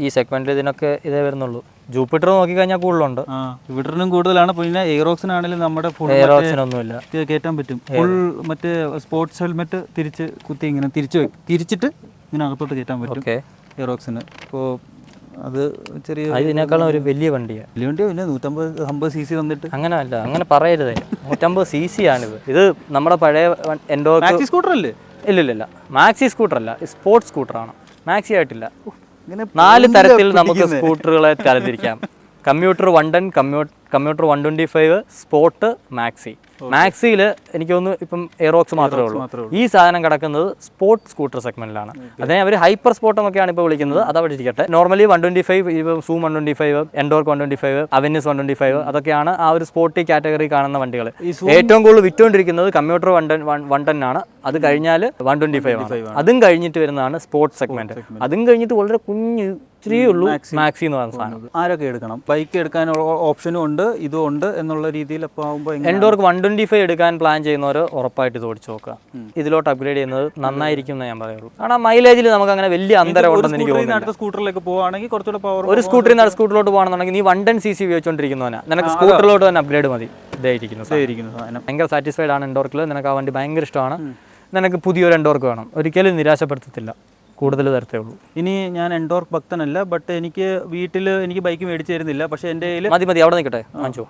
ഈ സെഗ്മെന്റിൽ ഇതിനൊക്കെ ഇതേ വരുന്നുള്ളൂ. ജൂപ്പിറ്റർ നോക്കിക്കഴിഞ്ഞാൽ കൂടുതലുണ്ട്, ജൂപ്പിറ്ററിനും കൂടുതലാണ്. പിന്നെ എയറോക്സിനാണെങ്കിലും നമ്മുടെ എയറോക്സിനൊന്നുമില്ല, കയറ്റാൻ പറ്റും. ഫുൾ മറ്റേ സ്പോർട്സ് ഹെൽമെറ്റ് തിരിച്ച് കുത്തി ഇങ്ങനെ തിരിച്ചിട്ട് ഇതിനകത്തോട്ട് കയറ്റാൻ പറ്റും. എയറോക്സിന്. ഇപ്പോൾ അത് ചെറിയ ഇതിനേക്കാളും ഒരു വലിയ വണ്ടിയാണ്. വലിയ വണ്ടി പിന്നെ 150 cc തന്നിട്ട് അങ്ങനെയല്ല, അങ്ങനെ പറയരുത്. 150 cc ആണിത്. ഇത് നമ്മുടെ പഴയ എൻഡോർക്ക് ടാക്സി സ്കൂട്ടർ അല്ലേ? ഇല്ല, മാക്സി സ്കൂട്ടർ അല്ല, സ്പോർട്സ് സ്കൂട്ടറാണ്. മാക്സി ആയിട്ടില്ല. ഇങ്ങനെ 4 തരത്തിൽ നമുക്ക് സ്കൂട്ടറുകളെ തരംതിരിക്കാം. Commuter 110, commuter 125, sport, maxi. മാക്സിയിൽ എനിക്ക് തോന്നുന്നു ഇപ്പം എയറോക്സ് മാത്രമേ ഉള്ളൂ. ഈ സാധനം കിടക്കുന്നത് സ്പോർട്ട് സ്കൂട്ടർ സെഗ്മെന്റിലാണ്. അതിനെ അവർ ഹൈപ്പർ സ്പോർട്ട് എന്നൊക്കെയാണ് ഇപ്പോൾ വിളിക്കുന്നത്. അത് അവിടെ ഇരിക്കട്ടെ. നോർമലി 125, സൂം 125, എൻഡോർക്ക് 125, അവന്യൂസ് 125 അതൊക്കെയാണ് ആ ഒരു സ്പോർട്ടി കാറ്റഗറി കാണുന്ന വണ്ടികൾ. ഏറ്റവും കൂടുതൽ വിറ്റുകൊണ്ടിരിക്കുന്നത് കമ്മ്യൂട്ടർ 110 ആണ്. അത് കഴിഞ്ഞാൽ 125 ആണ്. അതും കഴിഞ്ഞിട്ട് വരുന്നതാണ് സ്പോർട്സ് സെഗ്മെന്റ്. അതും കഴിഞ്ഞിട്ട് വളരെ കുഞ്ഞ് ഇച്ചിരിയേ ഉള്ളൂ മാക്സി എന്ന് പറയുന്ന സാധനം. ആരൊക്കെ എടുക്കണം? ബൈക്ക് എടുക്കാനുള്ള ഓപ്ഷനും ഉണ്ട്, ഇതും ഉണ്ട് എന്നുള്ള രീതിയിൽ. അപ്പോൾ ആകുമ്പോൾ എൻഡോർക്ക് 125 എടുക്കാൻ പ്ലാൻ ചെയ്യുന്നവർ ഉറപ്പായിട്ട് ഇത് ഓടിച്ചു നോക്കുക. ഇതിലോട്ട് അപ്ഗ്രേഡ് ചെയ്യുന്നത് നന്നായിരിക്കും എന്ന് ഞാൻ പറയുള്ളൂ. കാരണം മൈലേജിൽ നമുക്ക് അങ്ങനെ വലിയ അന്തരം ഉണ്ടെന്ന് എനിക്ക് തോന്നുന്നു. അടുത്ത സ്കൂട്ടറിലേക്ക് പോകുകയാണെങ്കിൽ കുറച്ചുകൂടെ പവർ. ഒരു സ്കൂട്ടറിൽ നിന്ന് സ്കൂട്ടറിലോട്ട് പോകണമെന്നുണ്ടെങ്കിൽ നീ 110 cc ഉപയോഗിച്ചുകൊണ്ടിരിക്കുന്നവനാ, നിനക്ക് സ്കൂട്ടറിലോട്ട് തന്നെ അപ്ഗ്രേഡ് മതി. ഇതായിരിക്കുന്നു സാധനം. ഭയങ്കര സാറ്റിസ്ഫൈഡ് ആണ് എൻഡോർക്കിൽ. നിനക്ക് ആ വണ്ടി ഭയങ്കര ഇഷ്ടമാണ്. നിനക്ക് പുതിയൊരു എൻഡോർക്ക് വേണം, ഒരിക്കലും നിരാശപ്പെടുത്തത്തില്ല, കൂടുതൽ തരത്തേ ഉള്ളൂ. ഇനി ഞാൻ എൻഡോർക്ക് ഭക്തനല്ല, ബട്ട് എനിക്ക് വീട്ടിൽ എനിക്ക് ബൈക്ക് മേടിച്ചു തരുന്നില്ല. പക്ഷെ എൻ്റെ കയ്യിൽ മതി അവിടെ നിൽക്കട്ടെ, വാങ്ങിച്ചോ.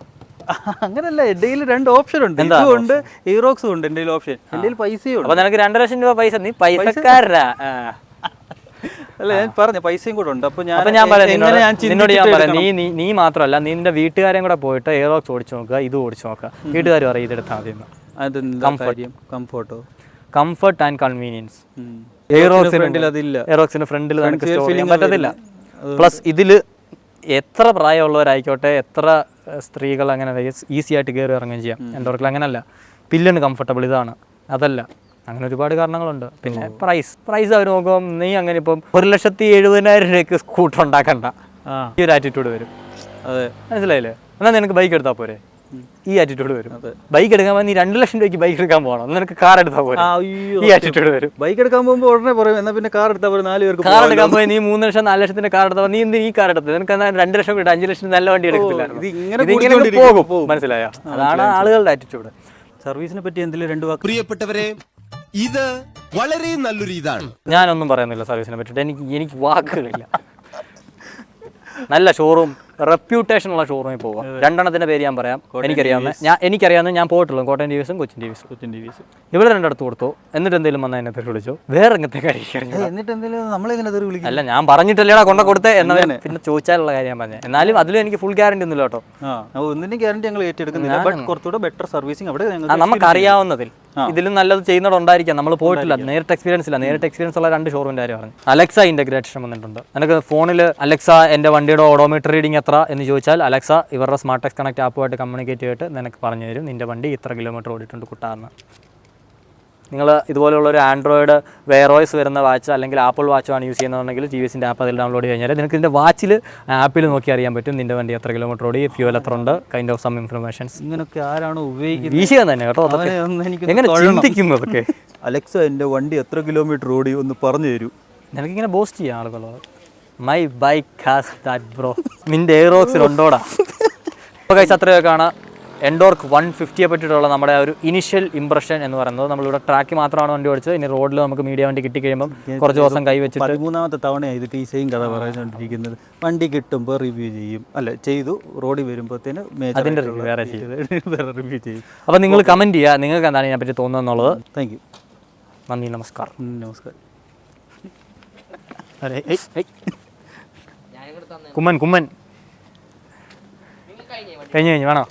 അങ്ങനല്ല, എൻ്റെ കയ്യിൽ 2 ഓപ്ഷൻ ഉണ്ട്. ഇതുണ്ട്, എയറോക്സും ഉണ്ട് എൻ്റെ കയ്യിൽ ഓപ്ഷൻ. എൻ്റെ കയ്യിൽ പൈസയും ഉണ്ട്. അപ്പൊ നിനക്ക് 2 ലക്ഷം രൂപ പൈസ, നീ പൈസക്കാരനാ. അല്ല, ഞാൻ പറഞ്ഞ പൈസയും കൂടെ ഉണ്ട്. അപ്പോൾ നിന്നോട് ഞാൻ പറയാം, നീ മാത്രമല്ല, നീ നിന്റെ വീട്ടുകാരെയും കൂടെ പോയിട്ട് എയറോക്സ് ഓടിച്ചു നോക്കുക, ഇത് ഓടിച്ചു നോക്കുക. വീട്ടുകാരും അറിയാം ഇതെടുത്താൽ മതി. Comfort and convenience. എയറോക്സിന് ഫ്രണ്ടിൽ നമുക്ക് സ്റ്റോർ ചെയ്യാൻ പറ്റത്തില്ല. പ്ലസ് ഇതിൽ എത്ര പ്രായമുള്ളവരായിക്കോട്ടെ, എത്ര സ്ത്രീകൾ അങ്ങനെ ഈസി ആയിട്ട് കയറി ഇറങ്ങുകയും ചെയ്യാം. എൻഡോർക്കിൽ അങ്ങനല്ല, പില്ലിന് കംഫർട്ടബിൾ ഇതാണ്, അതല്ല. അങ്ങനെ ഒരുപാട് കാരണങ്ങളുണ്ട്. പിന്നെ പ്രൈസ് അവർ നോക്കുമ്പോൾ നീ അങ്ങനെ ഇപ്പം 1,70,70,000 രൂപയ്ക്ക് സ്കൂട്ടർ ഉണ്ടാക്കണ്ട, ഈ ഒരു ആറ്റിറ്റ്യൂഡ് വരും. അതെ, മനസ്സിലായില്ലേ? എന്നാൽ നിനക്ക് ബൈക്ക് എടുത്താൽ പോരെ, ഈ ആറ്റിറ്റ്യൂഡ് വരും. ബൈക്ക് എടുക്കാൻ നീ 2 ലക്ഷം രൂപയ്ക്ക് ബൈക്ക് എടുക്കാൻ പോകണം, നിനക്ക് കാർ എടുത്താൽ പോലെ ഈ ആറ്റിറ്റ്യൂഡ് വരും. ബൈക്ക് എടുക്കാൻ പോകുമ്പോൾ ഉടനെ പറയും എന്നാൽ പിന്നെ കാർ എടുത്താൽ പോലെ 4 പേർക്ക്. കാർ എടുക്കാൻ പോയി നീ 3 ലക്ഷം 4 ലക്ഷത്തിന്റെ കാർ എടുത്താൽ നീ എന്ത് ഈ കാർ എടുത്തത്? നിനക്ക് 2 ലക്ഷം കിട്ടും, 5 ലക്ഷം നല്ല വണ്ടി എടുക്കത്തില്ല. പോകും, മനസ്സിലായോ? അതാണ് ആളുകളുടെ ആറ്റിറ്റ്യൂഡ്. സർവീസിനെ പറ്റി എന്തെങ്കിലും 2 വാക്ക്? പ്രിയപ്പെട്ടവരെ, ഇത് വളരെ നല്ലൊരു ഇതാണ്. ഞാനൊന്നും പറയുന്നില്ല സർവീസിനെ പറ്റിയിട്ട്. എനിക്ക് വാക്കുകളില്ല. നല്ല ഷോറൂം, റെപ്യൂട്ടേഷൻ ഉള്ള ഷോറൂമിൽ പോകാം. 2 പേര് ഞാൻ പറയാം. എനിക്കറിയാവുന്ന ഞാൻ പോയിട്ടുള്ളൂ, കോട്ടയം ടിവിസും കൊച്ചിൻ ടിവിസും. ഇവിടെ 2 കൊടുത്തു. എന്നിട്ട് എന്തെങ്കിലും വന്നാൽ എന്നെ പേര് വിളിച്ചു. വേറെ എങ്ങനത്തെ കാര്യം അല്ല, ഞാൻ പറഞ്ഞിട്ടല്ലേടാ കൊണ്ട കൊടുത്തേ എന്നവരെ പിന്നെ ചോദിച്ചാലുള്ള കാര്യം ഞാൻ പറഞ്ഞത്. എന്നാലും അതിലും എനിക്ക് ഫുൾ ഗ്യാരണ്ടി ഒന്നുമില്ല കേട്ടോ. ഒന്നിനും ഗ്യാരണ്ടി ഞങ്ങൾ ഏറ്റെടുക്കുന്നില്ല. കുറച്ചുകൂടെ ബെറ്റർ സർവീസിങ് അവിടെ നമുക്കറിയാവുന്നതിൽ ഇതിലും നല്ലത് ചെയ്യുന്നതുണ്ടായിരിക്കാം. നമ്മൾ പോയിട്ടില്ല, നേരിട്ട് എക്സ്പീരിയൻസ് ഉള്ള 2 ഷോറൂമിൻ്റെ കാര്യം പറഞ്ഞു. അലക്സ ഇന്റഗ്രേഷൻ വന്നിട്ടുണ്ട്. എനിക്ക് ഫോണിൽ അലക്സ എൻ്റെ വണ്ടിയുടെ ഓഡോമീറ്റർ റീഡിംഗ് എത്ര എന്ന് ചോദിച്ചാൽ അലക്സ ഇവരുടെ സ്മാർട്ട് ടെക്സ് കണക്ട് ആപ്പുമായിട്ട് കമ്മ്യൂണിക്കേറ്റ് ചെയ്തിട്ട് നിനക്ക് പറഞ്ഞു തരും നിൻ്റെ വണ്ടി ഇത്ര കിലോമീറ്റർ ഓടിയിട്ടുണ്ട് കുട്ടാന്ന്. നിങ്ങൾ ഇതുപോലുള്ളൊരു ആൻഡ്രോയിഡ് വെയറോയ്സ് വരുന്ന വാച്ച് അല്ലെങ്കിൽ ആപ്പിൾ വാച്ചാണ് യൂസ് ചെയ്യുന്നതെങ്കിൽ TVSൻ്റെ ആപ്പ് അതിൽ ഡൗൺലോഡ് കഴിഞ്ഞാൽ നിനക്ക് ഇതിൻ്റെ വാച്ചിൽ ആപ്പിൽ നോക്കി അറിയാൻ പറ്റും നിൻ്റെ വണ്ടി എത്ര കിലോമീറ്റർ ഓടി, ഫ്യൂൽ എത്ര ഉണ്ട്, കൈൻഡ് ഓഫ് സം ഇൻഫർമേഷൻസ്. ഇങ്ങനെയൊക്കെ ആരാണോ ഉപയോഗിക്കുന്നത്? ഈസിയാണ് തന്നെ കേട്ടോ. എങ്ങനെ ചിന്തിക്കുന്നതൊക്കെ. അലക്സ എൻ്റെ വണ്ടി എത്ര കിലോമീറ്റർ ഓടി ഒന്ന് പറഞ്ഞു തരൂ. നിനക്കിങ്ങനെ ബോസ്റ്റ് ചെയ്യാം ആളുകളോ. My bike has that bro. നിൻ്റെ എയറോക്സിലുണ്ടോടാ? അപ്പോൾ കഴിച്ച് അത്രയൊക്കെയാണ് എൻഡോർക്ക് 150യെ പറ്റിയിട്ടുള്ള നമ്മുടെ ഒരു ഇനിഷ്യൽ ഇംപ്രഷൻ എന്ന് പറയുന്നത്. നമ്മളിവിടെ ട്രാക്ക് മാത്രമാണ് വണ്ടി ഓടിച്ചത്. ഇനി റോഡിൽ നമുക്ക് മീഡിയ വണ്ടി കിട്ടിക്കഴിയുമ്പോൾ കുറച്ച് ദിവസം കൈവച്ചിട്ട് 13ാമത്തെ തവണയാണ് ഇത് ടീസയും കഥ പറഞ്ഞുകൊണ്ടിരിക്കുന്നത്. വണ്ടി കിട്ടുമ്പോൾ റിവ്യൂ ചെയ്യും, ചെയ്തു. റോഡിൽ വരുമ്പോഴത്തേന് അതിൻ്റെ വേറെ റിവ്യൂ ചെയ്യും. അപ്പോൾ നിങ്ങൾ കമൻറ്റ് ചെയ്യുക, നിങ്ങൾക്ക് എന്താണ് ഇതിനെപ്പറ്റി തോന്നുന്നത് എന്നുള്ളത്. താങ്ക് യു, നന്ദി, നമസ്കാരം. നമസ്കാരം. കുമ്മൻ കഴിഞ്ഞ് വേണോ?